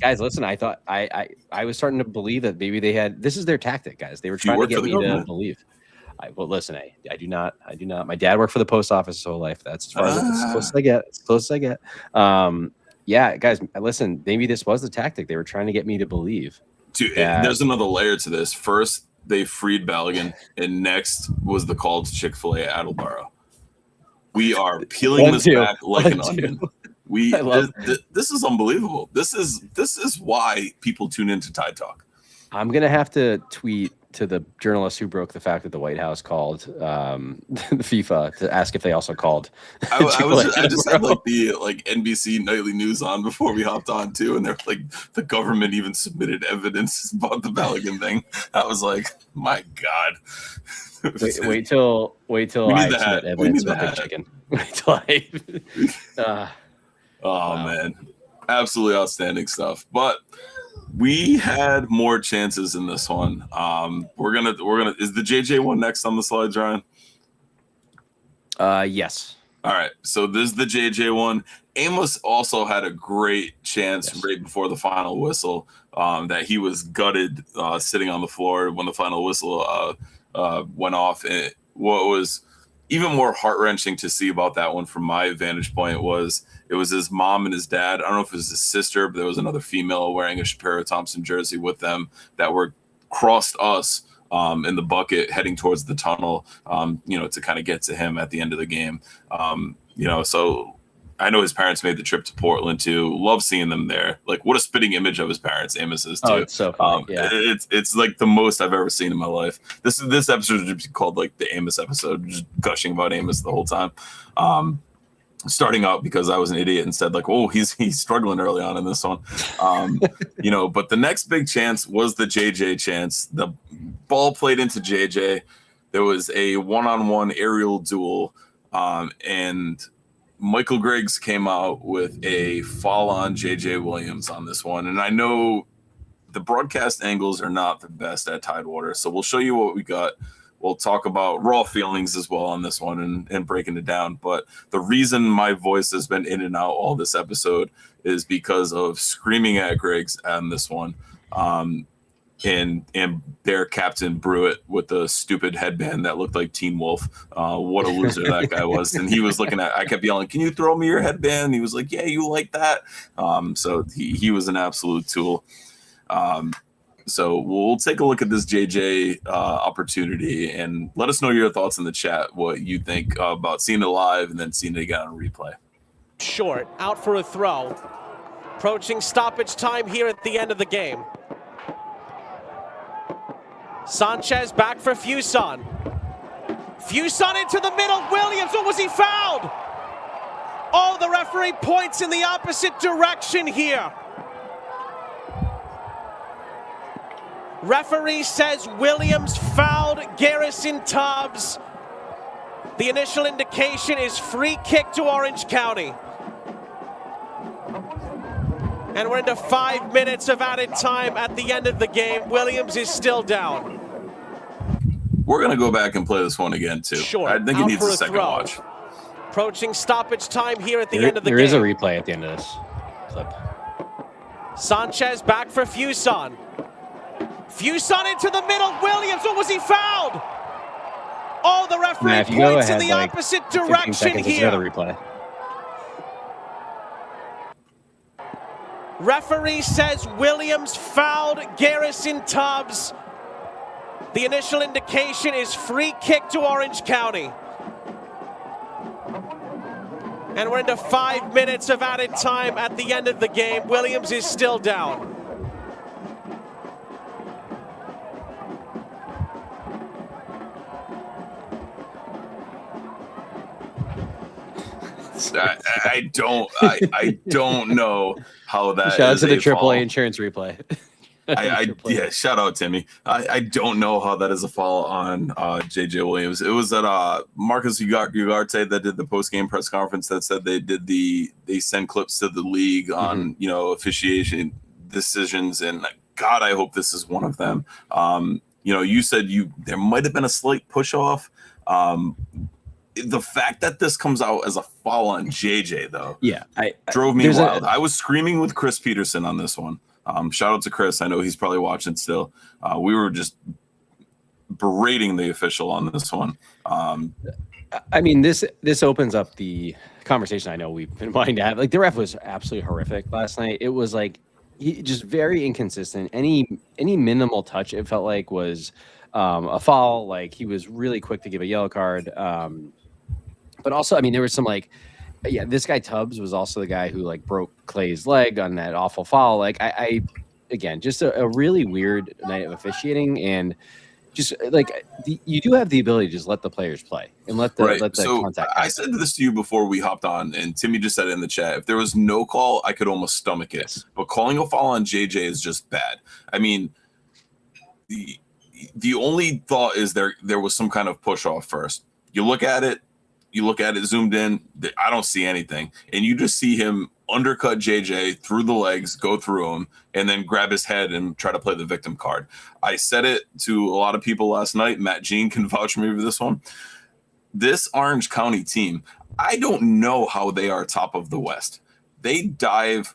Guys, listen. I thought I was starting to believe that maybe they had. This is their tactic, guys. They were trying to get me to believe. Well, listen. I do not. My dad worked for the post office his whole life. That's as far as close as I get. As close as I get. Yeah, guys. Listen. Maybe this was the tactic. They were trying to get me to believe. Dude, there's another layer to this. First, they freed Balogun, and next was the call to Chick-fil-A at Attleboro. We are peeling this back like an onion. This is unbelievable. This is why people tune into Tide Talk. I'm gonna have to tweet to the journalist who broke the fact that the White House called the FIFA to ask if they also called. I just had the NBC nightly news on before we hopped on too, and they're like, the government even submitted evidence about the Balogun thing. I was like, my God. Wait till I submit evidence about Big Chicken. Wait till I. Wow. Man, absolutely outstanding stuff. But we had more chances in this one. We're gonna. Is the JJ one next on the slides, Ryan? Yes. All right. So this is the JJ one. Amos also had a great chance right before the final whistle. That he was gutted, sitting on the floor when the final whistle went off. And what was even more heart-wrenching to see about that one from my vantage point was it was his mom and his dad. I don't know if it was his sister, but there was another female wearing a Shapiro Thompson jersey with them that were crossed us in the bucket heading towards the tunnel, to kind of get to him at the end of the game. So I know his parents made the trip to Portland too. Love seeing them there. Like, what a spitting image of his parents Amos is too. Oh, it's so funny. Yeah. It's like the most I've ever seen in my life. This episode should be called like the Amos episode, just gushing about Amos the whole time. Starting out because I was an idiot and said like, oh, he's struggling early on in this one. But the next big chance was the JJ chance. The ball played into JJ. There was a one-on-one aerial duel, and Michael Griggs came out with a foul on JJ Williams on this one. And I know the broadcast angles are not the best at Tidewater, so we'll show you what we got. We'll talk about raw feelings as well on this one and breaking it down. But the reason my voice has been in and out all this episode is because of screaming at Griggs on this one. And their captain Brewitt with the stupid headband that looked like Teen Wolf. What a loser that guy was. And he was looking at, I kept yelling, can you throw me your headband? And he was like, yeah, you like that. So he was an absolute tool. So we'll take a look at this JJ opportunity and let us know your thoughts in the chat, what you think about seeing it live and then seeing it again on replay. Short, out for a throw. Approaching stoppage time here at the end of the game. Sanchez back for Fuson. Fuson into the middle. Williams, was he fouled? Oh, the referee points in the opposite direction here. Referee says Williams fouled Garrison Tubbs. The initial indication is free kick to Orange County. And we're into 5 minutes of added time at the end of the game. Williams is still down. We're going to go back and play this one again, too. Sure. I think it needs a second watch. Approaching stoppage time here at the end of the game. There is a replay at the end of this clip. Sanchez back for Fuson. Fuson into the middle. Williams, was he fouled? Oh, the referee points in the opposite direction here. Another replay. Referee says Williams fouled Garrison Tubbs. The initial indication is free kick to Orange County. And we're into 5 minutes of added time at the end of the game. Williams is still down. I don't know how that. Shout out to the AAA insurance replay. Shout out Timmy. I don't know how that is a foul on JJ Williams. It was that Marcus Ugarte that did the post game press conference that said they send clips to the league on officiation decisions, and God, I hope this is one of them. You said there might have been a slight push off. the fact that this comes out as a foul on JJ though, drove me wild. I was screaming with Chris Peterson on this one. Shout out to Chris. I know he's probably watching still. We were just berating the official on this one. I mean, this opens up the conversation I know we've been wanting to have. Like, the ref was absolutely horrific last night. It was like just very inconsistent. Any minimal touch, it felt like, was a foul. Like, he was really quick to give a yellow card. But also, I mean, there was some this guy Tubbs was also the guy who like broke Clay's leg on that awful foul. Like, I again, just a really weird night of officiating, and just like you do have the ability to just let the players play and let the contact happen. I said this to you before we hopped on, and Timmy just said it in the chat. If there was no call, I could almost stomach it. Yes. But calling a foul on JJ is just bad. I mean, the only thought is there was some kind of push off first. You look at it zoomed in. I don't see anything, and you just see him undercut JJ through the legs, go through him, and then grab his head and try to play the victim card. I said it to a lot of people last night. Matt Jean can vouch for me for this one. This Orange County team, I don't know how they are top of the West. They dive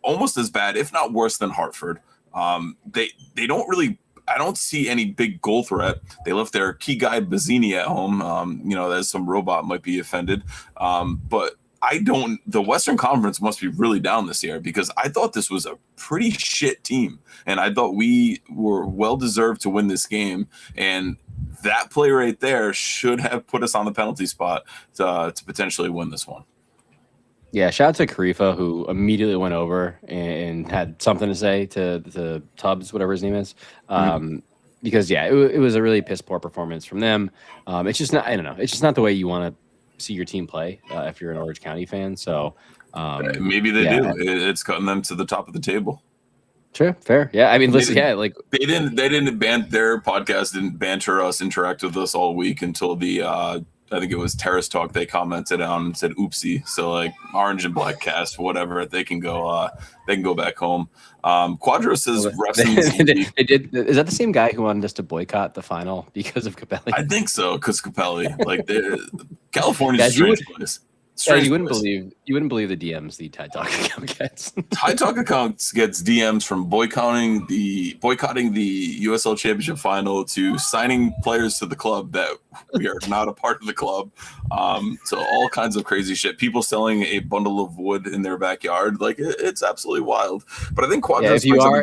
almost as bad, if not worse, than Hartford. They don't really. I don't see any big goal threat. They left their key guy Bazzini at home. There's some robot might be offended, but the Western Conference must be really down this year, because I thought this was a pretty shit team, and I thought we were well deserved to win this game. And that play right there should have put us on the penalty spot to potentially win this one. Yeah, shout out to Karifa, who immediately went over and had something to say to Tubbs, whatever his name is. Because it was a really piss poor performance from them. It's just not, I don't know, it's just not the way you want to see your team play if you're an Orange County fan. So maybe they do. It's cutting them to the top of the table. Sure, fair. Yeah, I mean, listen, their podcast didn't banter us, interact with us all week until the I think it was Terrace Talk. They commented on and said oopsie. So like Orange and Black cast, whatever, they can go back home. Quadro says refs they did. Is that the same guy who wanted us to boycott the final because of Capelli? I think so, because Capelli. Like, California's a strange place. You wouldn't believe the DMs the Tide Talk account gets. Tide Talk account gets DMs from boycotting the USL Championship final to signing players to the club that we are not a part of the club. So all kinds of crazy shit. People selling a bundle of wood in their backyard. Like, it's absolutely wild. But I think Quadro.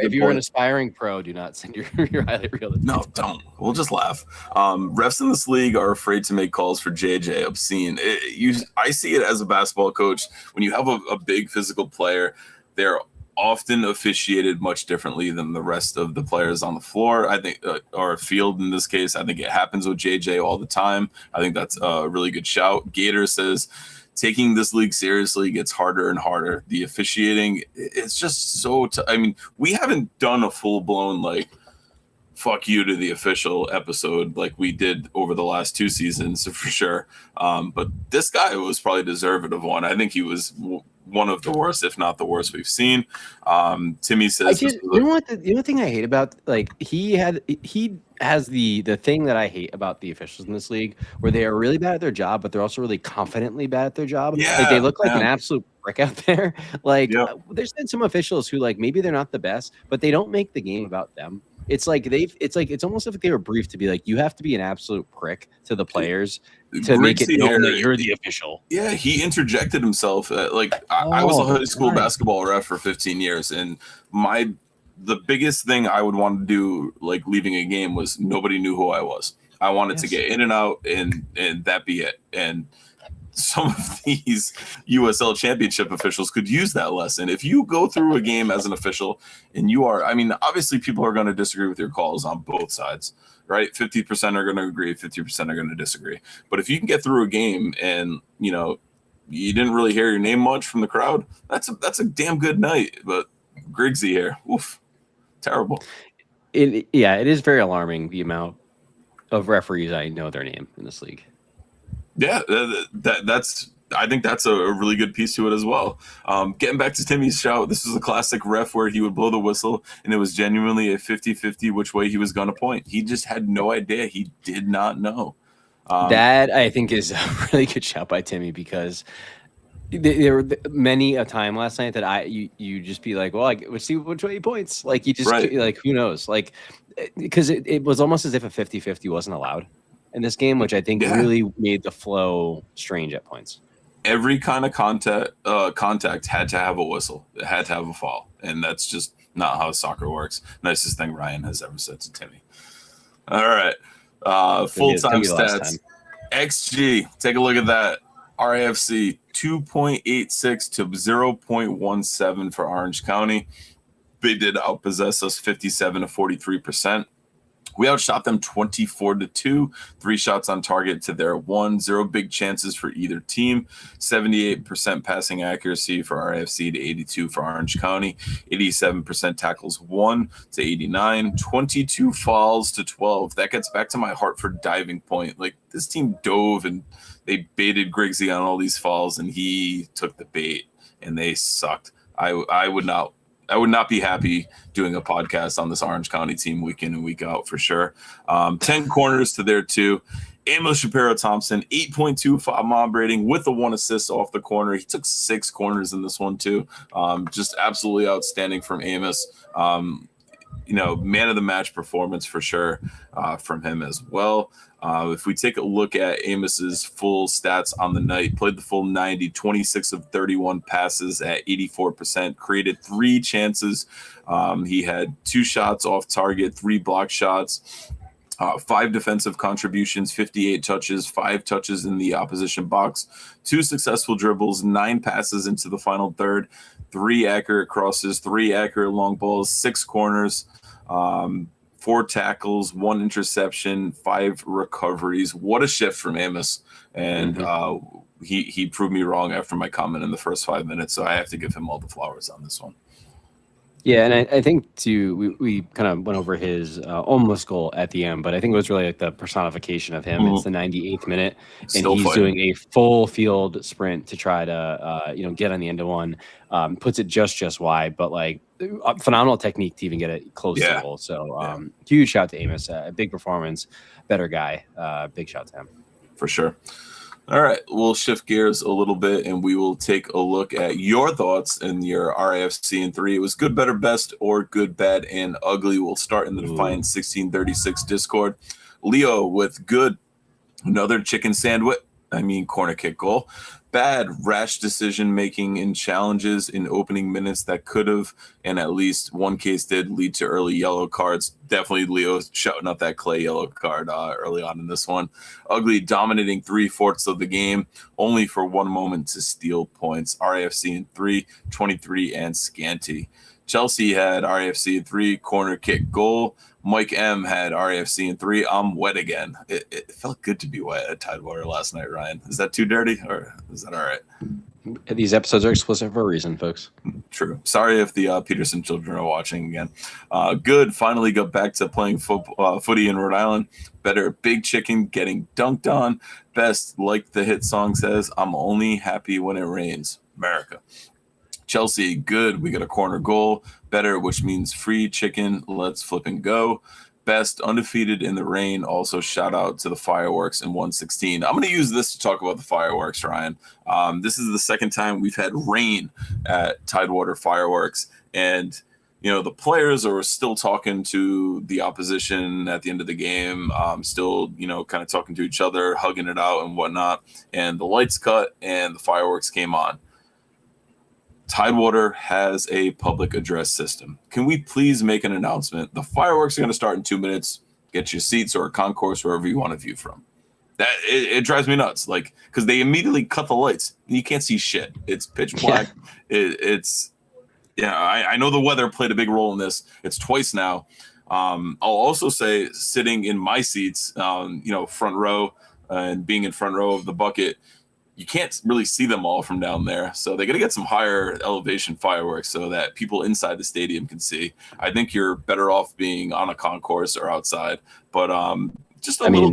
If you're an aspiring pro, do not send your highlight reel. No, don't. We'll just laugh. Refs in this league are afraid to make calls for JJ. Obscene. I see it as a basketball coach. When you have a big physical player, they're often officiated much differently than the rest of the players on the floor, I think, or field in this case. I think it happens with JJ all the time. I think that's a really good shout. Gator says taking this league seriously gets harder and harder. The officiating, it's just so I mean, we haven't done a full-blown like fuck you to the official episode like we did over the last 2 seasons for sure. But this guy was probably deserving of one. I think he was one of the worst, if not the worst we've seen. Timmy says, you know what? The other thing I hate about, like, he has the thing that I hate about the officials in this league, where they are really bad at their job, but they're also really confidently bad at their job. Yeah, like, they look like an absolute prick out there. Like, there's been some officials who, like, maybe they're not the best, but they don't make the game about them. It's like it's almost as if they were briefed to be like, you have to be an absolute prick to the players to make it known that you're the official. Yeah, he interjected himself. I was a high school basketball ref for 15 years, and the biggest thing I would want to do, like leaving a game, was nobody knew who I was. I wanted to get in and out, and that be it. And some of these USL Championship officials could use that lesson. If you go through a game as an official and you are, I mean, obviously people are going to disagree with your calls on both sides, right? 50% are going to agree, 50% are going to disagree. But if you can get through a game and, you didn't really hear your name much from the crowd, that's a damn good night. But Griggsy here, oof, terrible. It is very alarming, the amount of referees I know their name in this league. Yeah, I think that's a really good piece to it as well. Getting back to Timmy's shout, this is a classic ref where he would blow the whistle, and it was genuinely a 50-50 which way he was going to point. He just had no idea. He did not know. That I think is a really good shout by Timmy, because there were many a time last night that you just be like, well, let's see which way he points. Like, you just like, who knows? Like, because it was almost as if a 50-50 wasn't allowed in this game, which I think really made the flow strange at points. Every kind of contact had to have a whistle. It had to have a foul, and that's just not how soccer works. Nicest thing Ryan has ever said to Timmy. All right, full-time stats. XG, take a look at that. RIFC 2.86 to 0.17 for Orange County. They did outpossess us 57 to 43%. We outshot them 24-2, 3 shots on target to their 1, 0 big chances for either team, 78% passing accuracy for RIFC to 82 for Orange County, 87% tackles 1 to 89, 22 fouls to 12. That gets back to my Hartford diving point. Like, this team dove and they baited Griggsy on all these falls, and he took the bait, and they sucked. I would not be happy doing a podcast on this Orange County team week in and week out for sure. 10 corners to their 2. Amos Shapiro-Thompson, 8.2 mob rating with the 1 assist off the corner. He took 6 corners in this one too. Just absolutely outstanding from Amos. Man of the match performance for sure from him as well. If we take a look at Amos's full stats on the night, played the full 90, 26 of 31 passes at 84%, created 3 chances. He had 2 shots off target, 3 block shots, 5 defensive contributions, 58 touches, 5 touches in the opposition box, 2 successful dribbles, 9 passes into the final third, 3 accurate crosses, 3 accurate long balls, 6 corners, 4 tackles, 1 interception, 5 recoveries. What a shift from Amos. And he proved me wrong after my comment in the first 5 minutes. So I have to give him all the flowers on this one. Yeah, and I think too, we kind of went over his almost goal at the end, but I think it was really like the personification of him. It's the 98th minute, and he's doing a full field sprint to try to get on the end of one. Puts it just wide, but like phenomenal technique to even get it close to the goal. So huge shout to Amos, big performance, better guy. Big shout to him for sure. All right, we'll shift gears a little bit, and we will take a look at your thoughts in your RIFC in 3. It was good, better, best, or good, bad, and ugly. We'll start in the Defiant 1636 Discord. Leo with good, another chicken sandwich. Corner kick goal. Bad, rash decision-making in challenges in opening minutes that could have, and at least one case did, lead to early yellow cards. Definitely Leo shouting out that Clay yellow card early on in this one. Ugly, dominating 3/4 of the game, only for 1 moment to steal points. RAFC in 3, 23, and scanty. Chelsea had RAFC in 3, corner kick goal. Mike M had RAFC in 3. I'm wet again. It felt good to be wet at Tidewater last night, Ryan. Is that too dirty, or is that all right? These episodes are explicit for a reason, folks. True. Sorry if the Peterson children are watching again. Good. Finally got back to playing footy in Rhode Island. Better, big chicken getting dunked on. Best, like the hit song says, I'm only happy when it rains. America. Chelsea, good. We got a corner goal. Better, which means free chicken. Let's flip and go. Best, undefeated in the rain. Also, shout out to the fireworks in 116. I'm going to use this to talk about the fireworks, Ryan. This is the second time we've had rain at Tidewater Fireworks. And, the players are still talking to the opposition at the end of the game, still, kind of talking to each other, hugging it out and whatnot. And the lights cut and the fireworks came on. Tidewater has a public address system. Can we please make an announcement? The fireworks are going to start in 2 minutes. Get your seats or a concourse wherever you want to view from. That it drives me nuts. Like, because they immediately cut the lights. You can't see shit. It's pitch black. I know the weather played a big role in this. It's twice now. I'll also say, sitting in my seats, front row and being in front row of the bucket, you can't really see them all from down there. So they got to get some higher elevation fireworks so that people inside the stadium can see. I think you're better off being on a concourse or outside. But just a little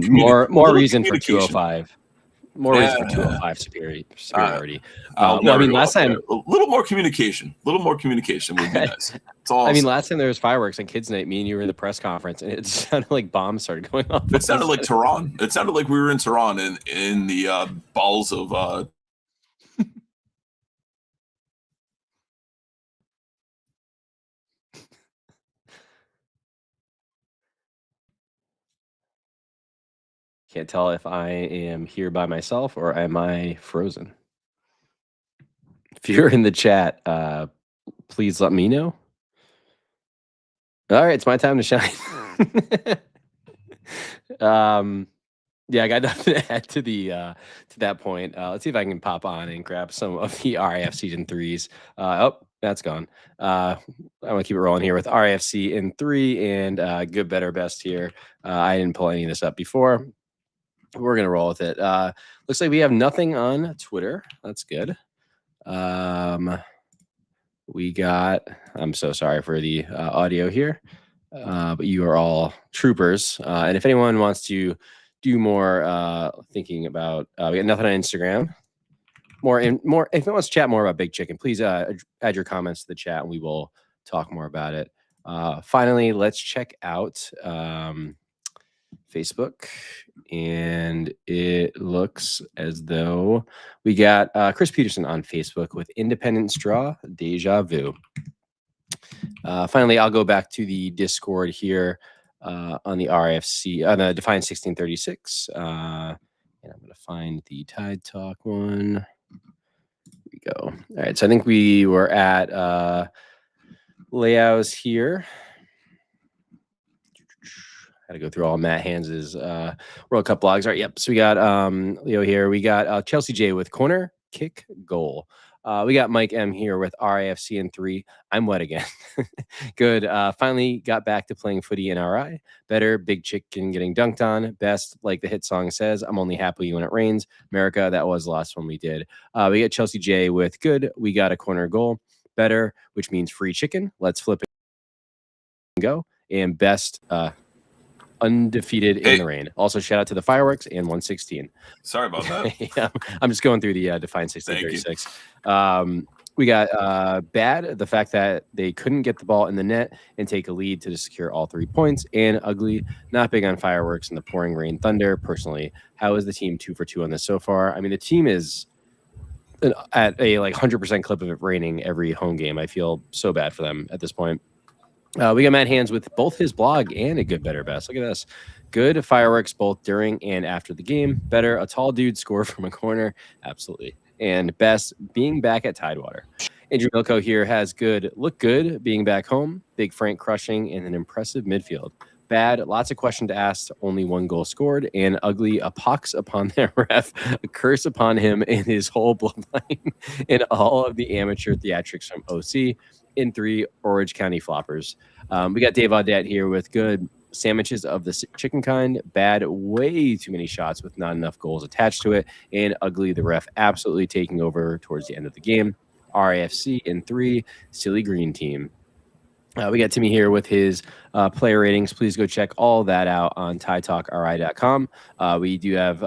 more reason for 205. more reason for 205 superiority. Well, I mean, last time a little more communication would be nice. I mean, last time there was fireworks on Kids Night, me and you were in the press conference, and it sounded like bombs started going off. It sounded like Tehran. It sounded like we were in Tehran in the balls of. Can't tell if I am here by myself or am I frozen. If you're in the chat, please let me know. All right, it's my time to shine. Yeah, I got nothing to add to to that point. Let's see if I can pop on and grab some of the RIF season 3s. Oh, that's gone. I'm gonna keep it rolling here with RIFC in 3 and good, better, best here. I didn't pull any of this up before. We're gonna roll with it. Looks like we have nothing on Twitter. That's good. We got. I'm so sorry for the audio here, but you are all troopers. And if anyone wants to do more thinking about, we got nothing on Instagram. More. If anyone wants to chat more about Big Chicken, please add your comments to the chat, and we will talk more about it. Finally, let's check out Facebook, and it looks as though we got Chris Peterson on Facebook with Independent Straw Deja Vu. Finally, I'll go back to the Discord here on the RIFC, on the Defiant 1636. And I'm going to find the Tide Talk one. Here we go. All right, so I think we were at layouts here. Got to go through all Matt Hans's World Cup blogs. All right, yep. So we got Leo here. We got Chelsea J with corner kick goal. We got Mike M here with RIFC in 3. I'm wet again. Good. Finally got back to playing footy in RI. Better, Big Chicken getting dunked on. Best, like the hit song says, I'm only happy when it rains. America, that was the last one we did. We got Chelsea J with good. We got a corner goal. Better, which means free chicken. Let's flip it and go. And best, undefeated in the rain. Also, shout out to the fireworks and 116. Sorry about that. Yeah, I'm just going through the Defiant 1636. We got bad, the fact that they couldn't get the ball in the net and take a lead to secure all 3 points, and ugly, not big on fireworks and the pouring rain thunder. Personally, how is the team 2 for 2 on this so far? I mean, the team is at a like 100% clip of it raining every home game. I feel so bad for them at this point. We got Matt Hands with both his blog and a good, better, best. Look at this. Good fireworks both during and after the game. Better, a tall dude score from a corner. Absolutely. And best, being back at Tidewater. Andrew Milko here has good, look good, being back home. Big Frank crushing and an impressive midfield. Bad, lots of questions to ask, only 1 goal scored. And ugly, a pox upon their ref, a curse upon him and his whole bloodline, and all of the amateur theatrics from OC. In 3, Orange County floppers. We got Dave Audette here with good sandwiches of the chicken kind. Bad, way too many shots with not enough goals attached to it. And ugly, the ref absolutely taking over towards the end of the game. RIFC in 3, silly green team. We got Timmy here with his player ratings. Please go check all that out on TideTalkRI.com. We do have,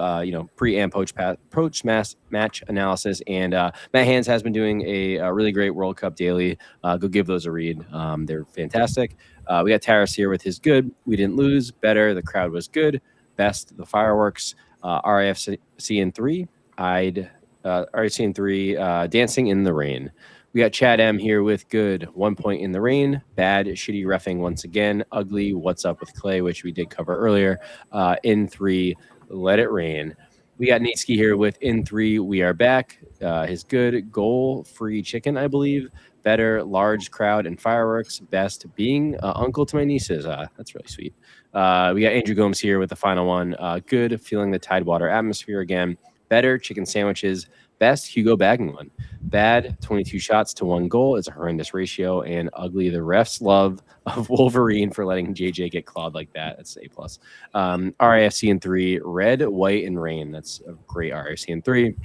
pre and post match analysis. And Matt Hands has been doing a really great World Cup daily. Go give those a read. They're fantastic. We got Taris here with his good. We didn't lose. Better. The crowd was good. Best. The fireworks. RIFC in 3. RIFC in 3. Dancing in the rain. We got Chad M here with good 1 point in the rain. Bad, shitty reffing once again. Ugly, what's up with Clay, which we did cover earlier. In 3, let it rain. We got Nitski here with in 3, we are back. His good goal, free chicken, I believe. Better, large crowd and fireworks. Best, being uncle to my nieces. That's really sweet. We got Andrew Gomes here with the final one. Good, feeling the Tidewater atmosphere again. Better, chicken sandwiches. Best, Hugo bagging one. Bad, 22 shots to 1 goal. It's a horrendous ratio. And ugly, the refs' love of Wolverine for letting JJ get clawed like that. That's A+. RIFC in 3, red, white, and rain. That's a great RIFC in 3.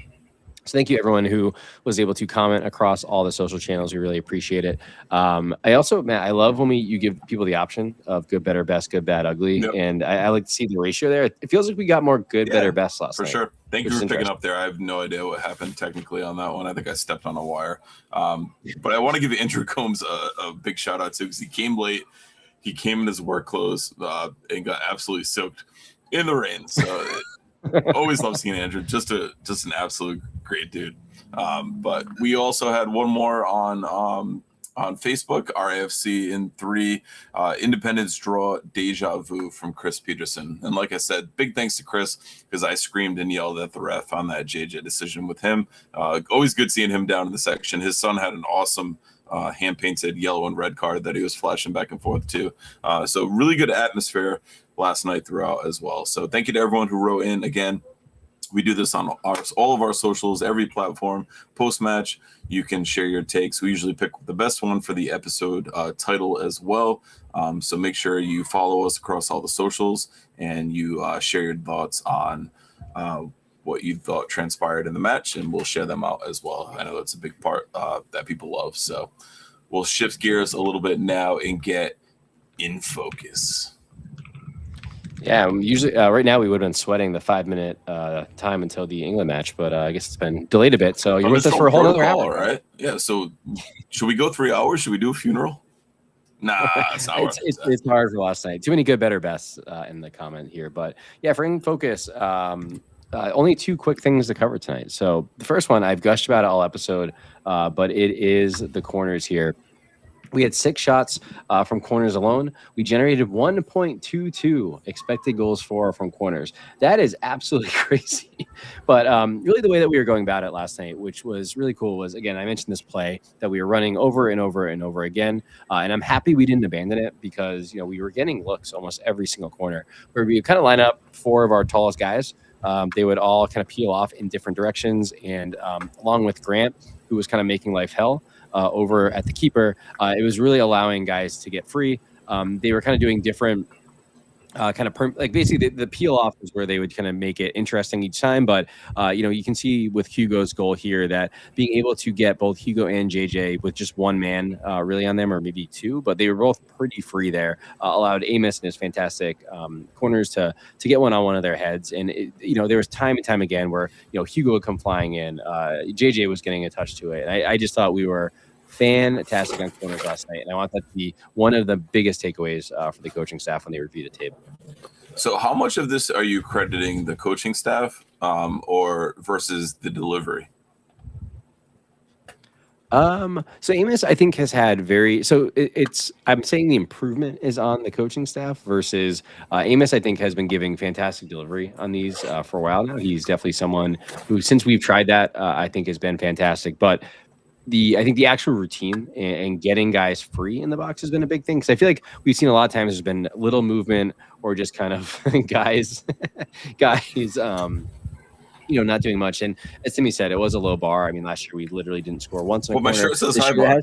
So thank you, everyone who was able to comment across all the social channels. We really appreciate it. I also, Matt, I love when you give people the option of good, better, best, good, bad, ugly. Yep. And I like to see the ratio there. It feels like we got more good, better, best last night. For sure. Thank you for picking up there. I have no idea what happened technically on that one. I think I stepped on a wire. But I want to give Andrew Combs a big shout out too, because he came late. He came in his work clothes and got absolutely soaked in the rain. So always love seeing Andrew. Just an absolute great dude. But we also had one more on Facebook, RIFC in 3, Independence draw deja vu from Chris Peterson. And like I said, big thanks to Chris, because I screamed and yelled at the ref on that JJ decision with him. Always good seeing him down in the section. His son had an awesome hand-painted yellow and red card that he was flashing back and forth to. So really good atmosphere last night throughout as well. So thank you to everyone who wrote in. Again, we do this on all of our socials, every platform. Post-match, you can share your takes. We usually pick the best one for the episode title as well. So make sure you follow us across all the socials and you share your thoughts on what you thought transpired in the match, and we'll share them out as well. I know that's a big part that people love. So we'll shift gears a little bit now and get in focus. Yeah, usually right now we would have been sweating the 5-minute time until the England match, but I guess it's been delayed a bit. So you're with us for a whole other hour, right? Yeah. So should we go 3 hours? Should we do a funeral? Nah, it's not. It's hard for last night. Too many good, better, best in the comment here, but yeah, for in focus, only 2 quick things to cover tonight. So the first one I've gushed about it all episode, but it is the corners here. We had 6 shots from corners alone. We generated 1.22 expected goals for from corners. That is absolutely crazy. But really the way that we were going about it last night, which was really cool, was, again, I mentioned this play that we were running over and over and over again. And I'm happy we didn't abandon it, because, you know, we were getting looks almost every single corner where we kind of line up 4 of our tallest guys. They would all kind of peel off in different directions. And along with Grant, who was kind of making life hell over at the keeper, it was really allowing guys to get free. They were kind of doing different like basically the peel off is where they would kind of make it interesting each time. But, you know, you can see with Hugo's goal here that being able to get both Hugo and JJ with just one man really on them, or maybe 2, but they were both pretty free there, allowed Amos and his fantastic corners to get one on one of their heads. And, you know, there was time and time again where, you know, Hugo would come flying in. JJ was getting a touch to it. And I just thought we were fantastic on corners last night, and I want that to be one of the biggest takeaways for the coaching staff when they review the tape. So how much of this are you crediting the coaching staff or versus the delivery? So Amos, I think, has had I'm saying the improvement is on the coaching staff versus Amos, I think, has been giving fantastic delivery on these for a while now. He's definitely someone who, since we've tried that, I think has been fantastic. But I think the actual routine and getting guys free in the box has been a big thing, because I feel like we've seen a lot of times there's been little movement or just kind of guys, you know, not doing much. And as Timmy said, it was a low bar. I mean, last year we literally didn't score once. Well, my shirt says high bar.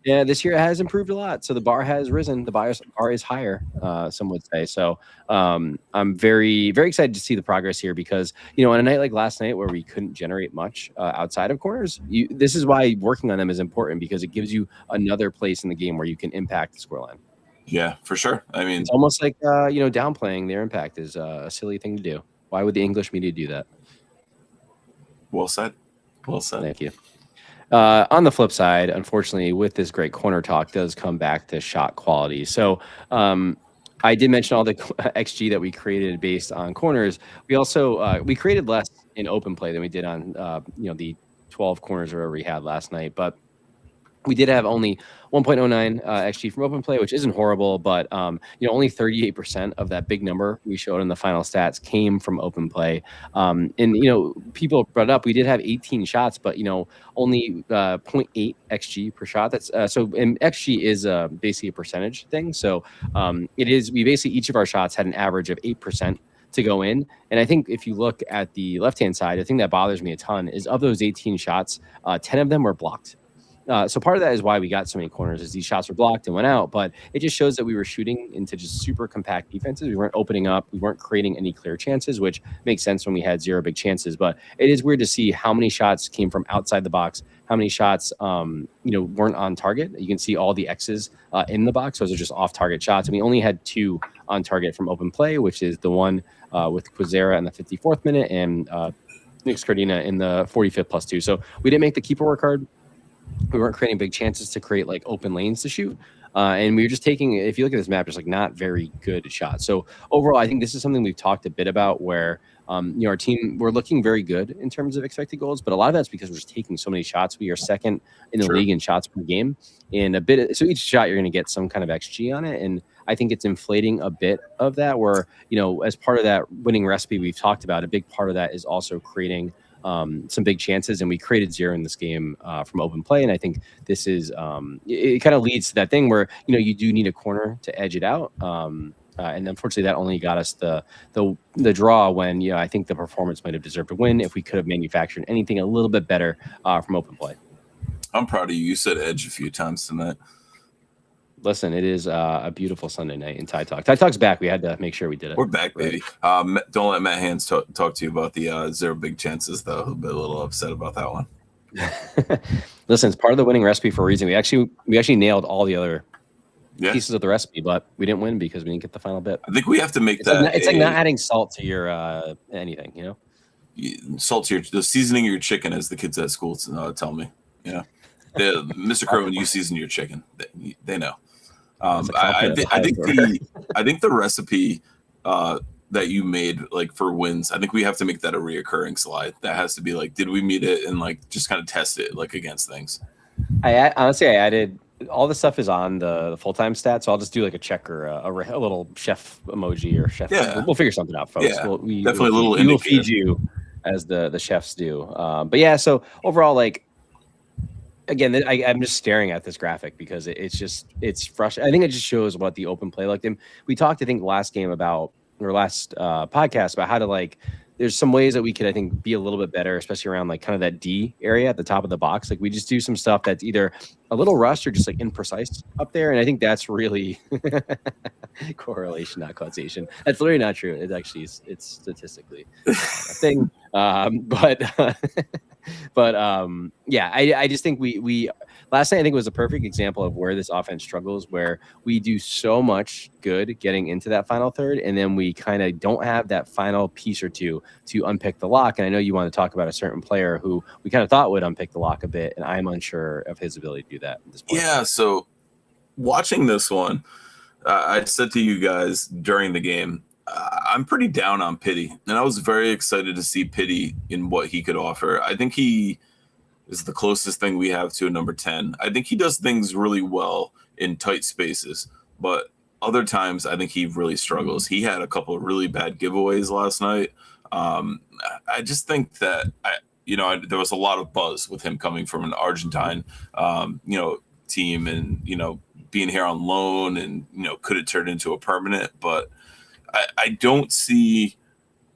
Yeah, this year it has improved a lot. So the bar has risen. The bar is higher, some would say. So I'm very, very excited to see the progress here, because, you know, on a night like last night where we couldn't generate much outside of corners, this is why working on them is important, because it gives you another place in the game where you can impact the scoreline. Yeah, for sure. I mean, it's almost like, you know, downplaying their impact is a silly thing to do. Why would the English media do that? Well said. Well said. Thank you. On the flip side, unfortunately, with this great corner talk does come back to shot quality. So I did mention all the XG that we created based on corners. We also we created less in open play than we did on you know, the 12 corners where we had last night, but we did have only 1.09 XG from open play, which isn't horrible, but you know, only 38% of that big number we showed in the final stats came from open play. And you know, people brought up we did have 18 shots, but you know, only 0.8 XG per shot. That's so. And XG is basically a percentage thing. So it is. We basically each of our shots had an average of 8% to go in. And I think if you look at the left-hand side, the thing that bothers me a ton is of those 18 shots, 10 of them were blocked. So part of that is why we got so many corners, is these shots were blocked and went out, but it just shows that we were shooting into just super compact defenses. We weren't opening up. We weren't creating any clear chances, which makes sense when we had 0 big chances. But it is weird to see how many shots came from outside the box, how many shots, you know, weren't on target. You can see all the X's in the box. Those are just off target shots. And we only had 2 on target from open play, which is the one with Quizera in the 54th minute and Scardina in the 45th +2. So we didn't make the keeper work hard. We weren't creating big chances to create like open lanes to shoot. And we were just taking, if you look at this map, just like not very good shots. So overall, I think this is something we've talked a bit about where, our team, we're looking very good in terms of expected goals, but a lot of that's because we're just taking so many shots. We are second in the league in shots per game, and so each shot you're going to get some kind of XG on it. And I think it's inflating a bit of that where, as part of that winning recipe we've talked about, a big part of that is also creating some big chances, and we created 0 in this game from open play. And I think this is it kind of leads to that thing where you do need a corner to edge it out, and unfortunately that only got us the draw when I think the performance might have deserved to win if we could have manufactured anything a little bit better from open play. I'm proud of you. You said edge a few times tonight. Listen, it is a beautiful Sunday night in Tide Talk. Tide Talk's back. We had to make sure we did it. We're back, baby. Don't let Matt Hands talk to you about the 0 big chances, though. He'll be a little upset about that one. Listen, it's part of the winning recipe for a reason. We actually nailed all the other pieces of the recipe, but we didn't win because we didn't get the final bit. I think we have to make that. It's like not adding salt to your anything, Salt to the seasoning of your chicken, as the kids at school tell me. Mr. Kerwin, you season your chicken. They know. I think the recipe that you made like for wins, I think we have to make that a reoccurring slide. That has to be like, did we meet it and like just kind of test it like against things. I added all the stuff is on the full-time stat, so I'll just do like a check or a little chef emoji or chef. Yeah. We'll figure something out, folks. Yeah, definitely a little. We will feed you as the chefs do. But yeah, so overall, like. Again, I'm just staring at this graphic because it's frustrating. I think it just shows what the open play like. We talked, I think, last podcast about how to like. There's some ways that we could, I think, be a little bit better, especially around like kind of that D area at the top of the box. Like we just do some stuff that's either a little rushed or just like imprecise up there, and I think that's really correlation, not causation. That's literally not true. It actually it's statistically a thing. Yeah, I just think we last night I think was a perfect example of where this offense struggles, where we do so much good getting into that final third, and then we kind of don't have that final piece or two to unpick the lock. And I know you want to talk about a certain player who we kind of thought would unpick the lock a bit, and I'm unsure of his ability to do that at this point. Yeah, so watching this one, I said to you guys during the game, I'm pretty down on Pity, and I was very excited to see Pity in what he could offer. I think he is the closest thing we have to a number 10. I think he does things really well in tight spaces, but other times I think he really struggles. He had a couple of really bad giveaways last night. I just think that there was a lot of buzz with him coming from an Argentine, team, and being here on loan, and could it turn into a permanent, but I don't see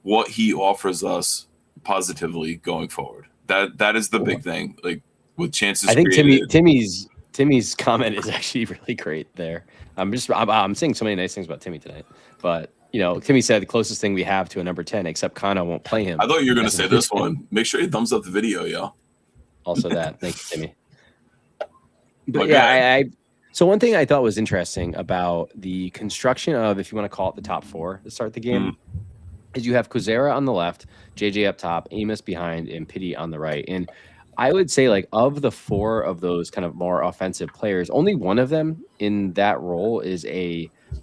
what he offers us positively going forward. That is the big thing. Like with chances. I think created, Timmy's comment is actually really great there. I'm saying so many nice things about Timmy tonight, but Timmy said the closest thing we have to a number 10, except Kana won't play him. I thought you were going to say this one. Make sure you thumbs up the video, yo. Also that. Thank you, Timmy. But yeah, so one thing I thought was interesting about the construction of, if you want to call it the top 4 to start the game, is you have Kuzera on the left, JJ up top, Amos behind, and Pity on the right. And I would say, like, of the 4 of those kind of more offensive players, only one of them in that role is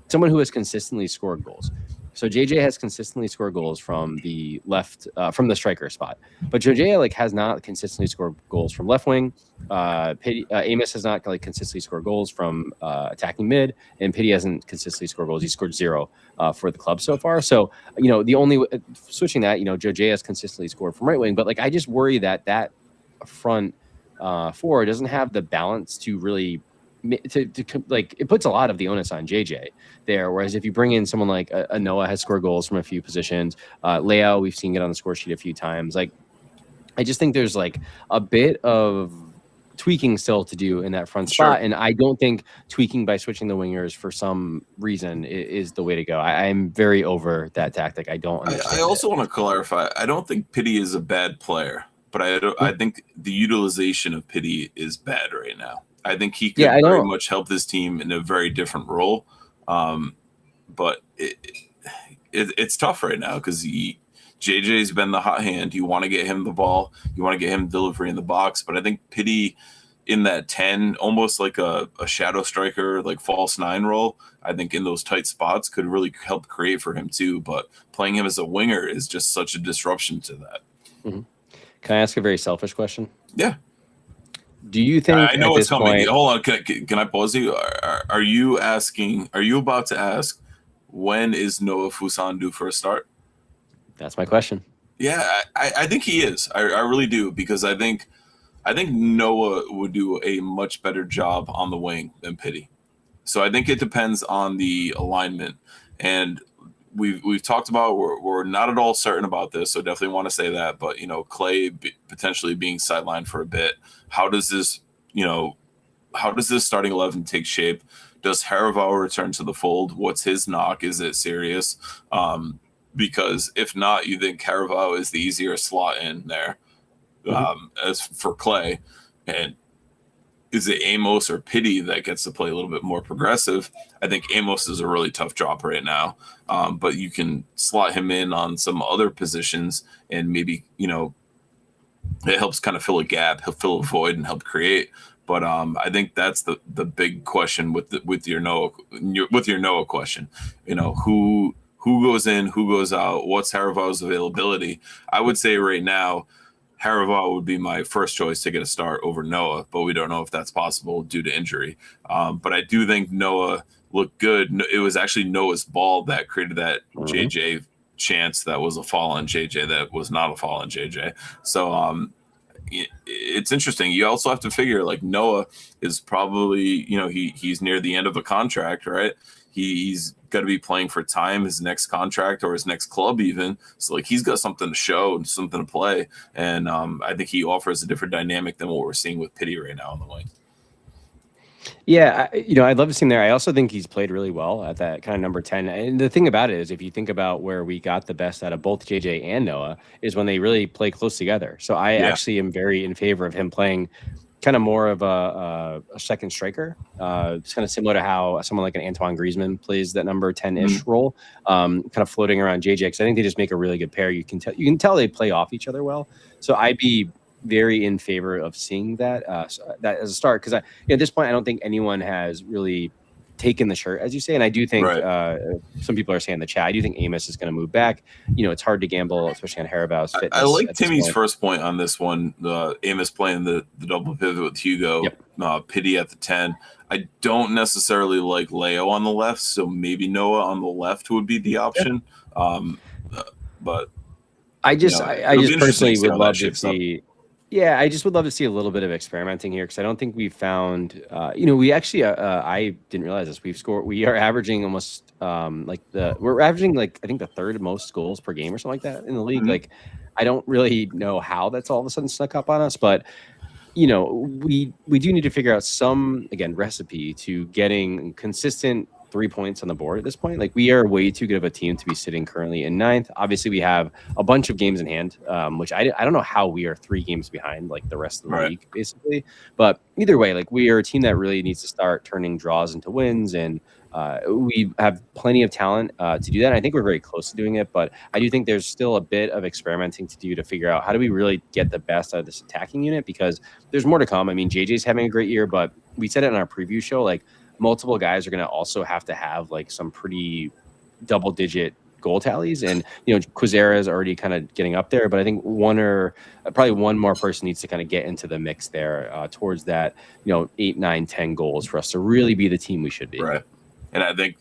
someone who has consistently scored goals. So JJ has consistently scored goals from the left, from the striker spot, but JJ has not consistently scored goals from left wing. Amos has not consistently scored goals from attacking mid, and Pity hasn't consistently scored goals. He scored 0 for the club so far. So the only switching that JJ has consistently scored from right wing, but I just worry that front 4 doesn't have the balance to really. It puts a lot of the onus on JJ there, whereas if you bring in someone like a Noah has scored goals from a few positions, Leo, we've seen it on the score sheet a few times. I just think there's a bit of tweaking still to do in that front spot, and I don't think tweaking by switching the wingers for some reason is the way to go. I'm very over that tactic. I don't understand. I also want to clarify. I don't think Pity is a bad player, but I think the utilization of Pity is bad right now. I think he could very much help this team in a very different role. But it's tough right now because you JJ's been the hot hand. You want to get him the ball. You want to get him delivery in the box. But I think Pity in that 10, almost like a shadow striker, like false 9 role, I think in those tight spots could really help create for him too. But playing him as a winger is just such a disruption to that. Mm-hmm. Can I ask a very selfish question? Yeah. Do you think I know at it's this coming. point, Hold on. Can I pause you? Are you about to ask, when is Noah Fusan due for a start? That's my question. Yeah, I think he is. I really do, because I think Noah would do a much better job on the wing than Pity. So I think it depends on the alignment. And we've talked about, we're not at all certain about this, so definitely want to say that. But, Clay potentially being sidelined for a bit. How does this starting 11 take shape? Does Haraval return to the fold? What's his knock? Is it serious? Because if not, you think Haraval is the easier slot in there. As for Clay, and is it Amos or Pity that gets to play a little bit more progressive? I think Amos is a really tough drop right now, but you can slot him in on some other positions, and maybe it helps kind of fill a gap, help fill a void, and help create. But I think that's the big question with your Noah question. Who goes in, who goes out, what's Haraval's availability? I would say right now, Haraval would be my first choice to get a start over Noah, but we don't know if that's possible due to injury. But I do think Noah looked good. It was actually Noah's ball that created that JJ chance that was a fall on JJ that was not a fall on JJ. So it's interesting. You also have to figure, like, Noah is probably, he's near the end of a contract, right? He's got to be playing for time, his next contract or his next club even. So, like, he's got something to show and something to play. And I think he offers a different dynamic than what we're seeing with Pity right now on the wing. Yeah, I'd love to see him there. I also think he's played really well at that kind of number 10. And the thing about it is, if you think about where we got the best out of both JJ and Noah, is when they really play close together. So I actually am very in favor of him playing kind of more of a second striker. It's kind of similar to how someone like an Antoine Griezmann plays that number 10-ish role, kind of floating around JJ, because I think they just make a really good pair. You can tell they play off each other well. So I'd be very in favor of seeing that that as a start, because at this point I don't think anyone has really taken the shirt, as you say, and I do think some people are saying in the chat, I do think Amos is going to move back. It's hard to gamble, especially on Haraval's fitness. I like Timmy's first point on this one. Amos playing the double pivot with Hugo, Pity at the 10. I don't necessarily like Leo on the left, so maybe Noah on the left would be the option. But I just personally would love to see. Yeah, I just would love to see a little bit of experimenting here, because I don't think we've found, we actually, I didn't realize this. We are averaging almost we're averaging I think the third most goals per game or something like that in the league. Like, I don't really know how that's all of a sudden snuck up on us, but we do need to figure out some, again, recipe to getting consistent 3 points on the board at this point. Like, we are way too good of a team to be sitting currently in 9th. Obviously, we have a bunch of games in hand, which I don't know how we are 3 games behind like the rest of the league, basically. But either way, like, we are a team that really needs to start turning draws into wins, and we have plenty of talent to do that. And I think we're very close to doing it, but I do think there's still a bit of experimenting to do to figure out how do we really get the best out of this attacking unit, because there's more to come. I mean, JJ's having a great year, but we said it in our preview show, like, multiple guys are going to also have to have like some pretty double-digit goal tallies, and Quizera is already kind of getting up there, but I think probably one more person needs to kind of get into the mix there towards that 8, 9, 10 goals for us to really be the team we should be. Right. And I think,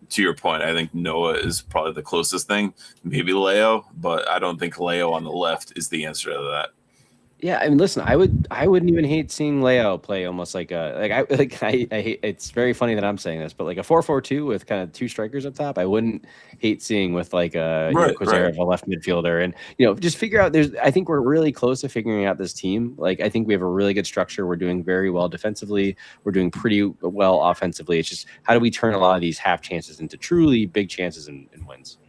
to your point, I think Noah is probably the closest thing, maybe Leo, but I don't think Leo on the left is the answer to that. Yeah, I mean, listen, I wouldn't even hate seeing Leo play almost I hate. It's very funny that I'm saying this, but like a 4-4-2 with kind of 2 strikers up top, I wouldn't hate seeing with like a Quizera of a left midfielder, and just figure out. I think we're really close to figuring out this team. Like, I think we have a really good structure. We're doing very well defensively. We're doing pretty well offensively. It's just, how do we turn a lot of these half chances into truly big chances and wins?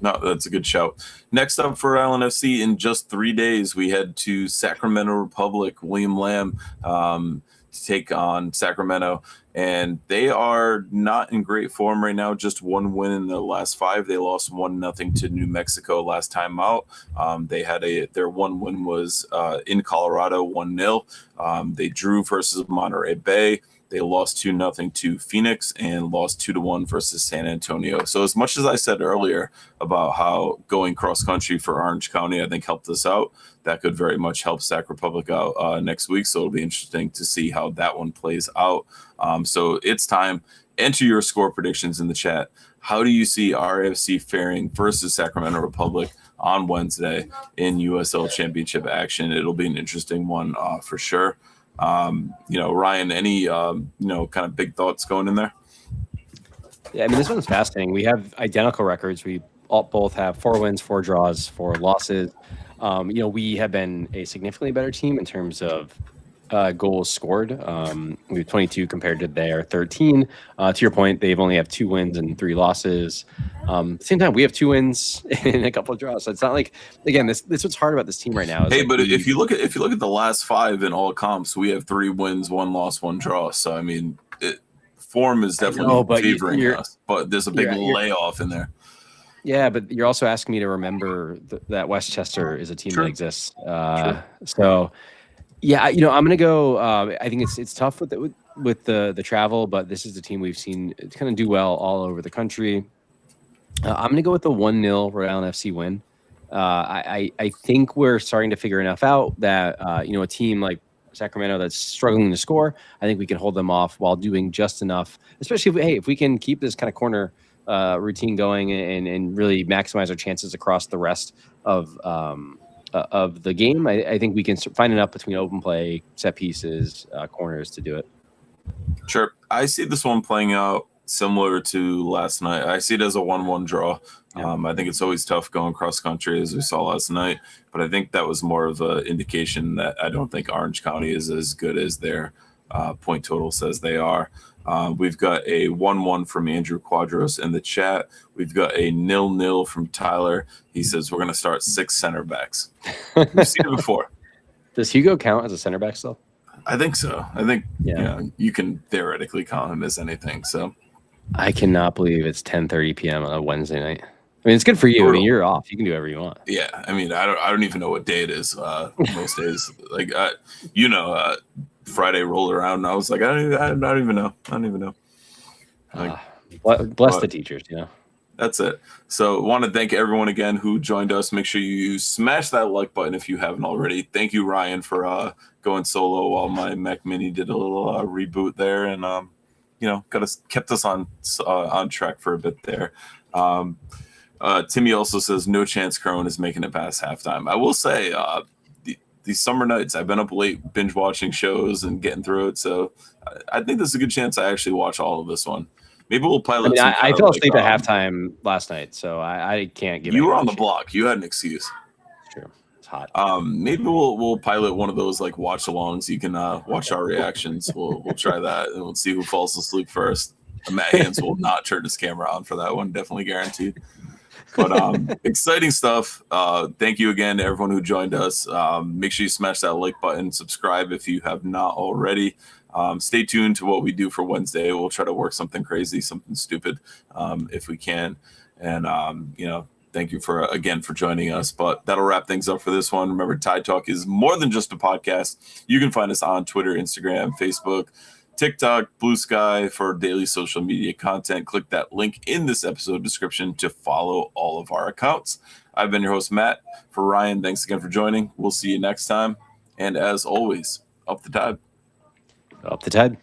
No, that's a good shout. Next up for Island FC, in just 3 days, we head to Sacramento Republic. William Lamb to take on Sacramento, and they are not in great form right now. Just one win in the last 5. They lost 1-0 to New Mexico last time out. They had their one win was in Colorado, 1-0. They drew versus Monterey Bay. They lost 2-0 to Phoenix and lost 2-1 versus San Antonio. So as much as I said earlier about how going cross country for Orange County, I think helped us out, that could very much help Sac Republic out next week. So it'll be interesting to see how that one plays out. So it's time. Enter your score predictions in the chat. How do you see RIFC faring versus Sacramento Republic on Wednesday in USL Championship action? It'll be an interesting one for sure. Ryan, any kind of big thoughts going in there? Yeah, I mean, this one's fascinating. We have identical records. We both have 4 wins, 4 draws, 4 losses. We have been a significantly better team in terms of goals scored. We have 22 compared to their 13. To your point, they've only have 2 wins and 3 losses. Same time, we have 2 wins and a couple of draws. So it's not like, again, this what's hard about this team right now. Hey, but if you look at the last 5 in all comps, we have 3 wins, 1 loss, 1 draw. So I mean, form is definitely favoring us. But there's a big layoff in there. Yeah, but you're also asking me to remember that Westchester is a team that exists. So. Yeah, I'm going to go. I think it's tough with the travel, but this is the team we've seen kind of do well all over the country. I'm going to go with the 1-0 Rhode Island FC win. I think we're starting to figure enough out that a team like Sacramento that's struggling to score, I think we can hold them off while doing just enough. Especially if we can keep this kind of corner routine going and really maximize our chances across the rest of the game. I think we can find enough between open play, set pieces, corners to do it. Sure. I see this one playing out similar to last night. I see it as a 1-1 draw. Yeah. I think it's always tough going cross country, as we saw last night, but I think that was more of an indication that I don't think Orange County is as good as their point total says they are. We've got a 1-1 from Andrew Quadros in the chat. We've got a 0-0 from Tyler. He says we're going to start 6 center backs. We've seen it before. Does Hugo count as a center back still? I think so. I think you can theoretically count him as anything. So I cannot believe it's 10:30 p.m. on a Wednesday night. I mean, it's good for you. I mean, you're off. You can do whatever you want. Yeah. I mean, I don't even know what day it is most days. Like, Friday rolled around and I was like, I don't even know. Like, bless the teachers, That's it. So want to thank everyone again who joined us. Make sure you smash that like button if you haven't already. Thank you, Ryan, for going solo while my Mac Mini did a little reboot there, and kept us on track for a bit there. Timmy also says no chance Crone is making it past halftime. I will say these summer nights I've been up late binge watching shows and getting through it, so I think there's a good chance I actually watch all of this one. Maybe we'll pilot. I fell asleep at halftime last night, so I can't give. You were on the block. You had an excuse. True, it's hot. Maybe we'll pilot one of those like watch alongs. You can watch our reactions. We'll try that and we'll see who falls asleep first. Matt Hans will not turn his camera on for that one, definitely guaranteed. But exciting stuff. Thank you again to everyone who joined us. Make sure you smash that like button, subscribe if you have not already. Stay tuned to what we do for Wednesday. We'll try to work something crazy, something stupid, if we can. And thank you for joining us. But that'll wrap things up for this one. Remember, Tide Talk is more than just a podcast. You can find us on Twitter, Instagram, Facebook, TikTok, Blue Sky for daily social media content. Click that link in this episode description to follow all of our accounts. I've been your host, Matt. For Ryan, thanks again for joining. We'll see you next time. And as always, up the Tide. Up the Tide.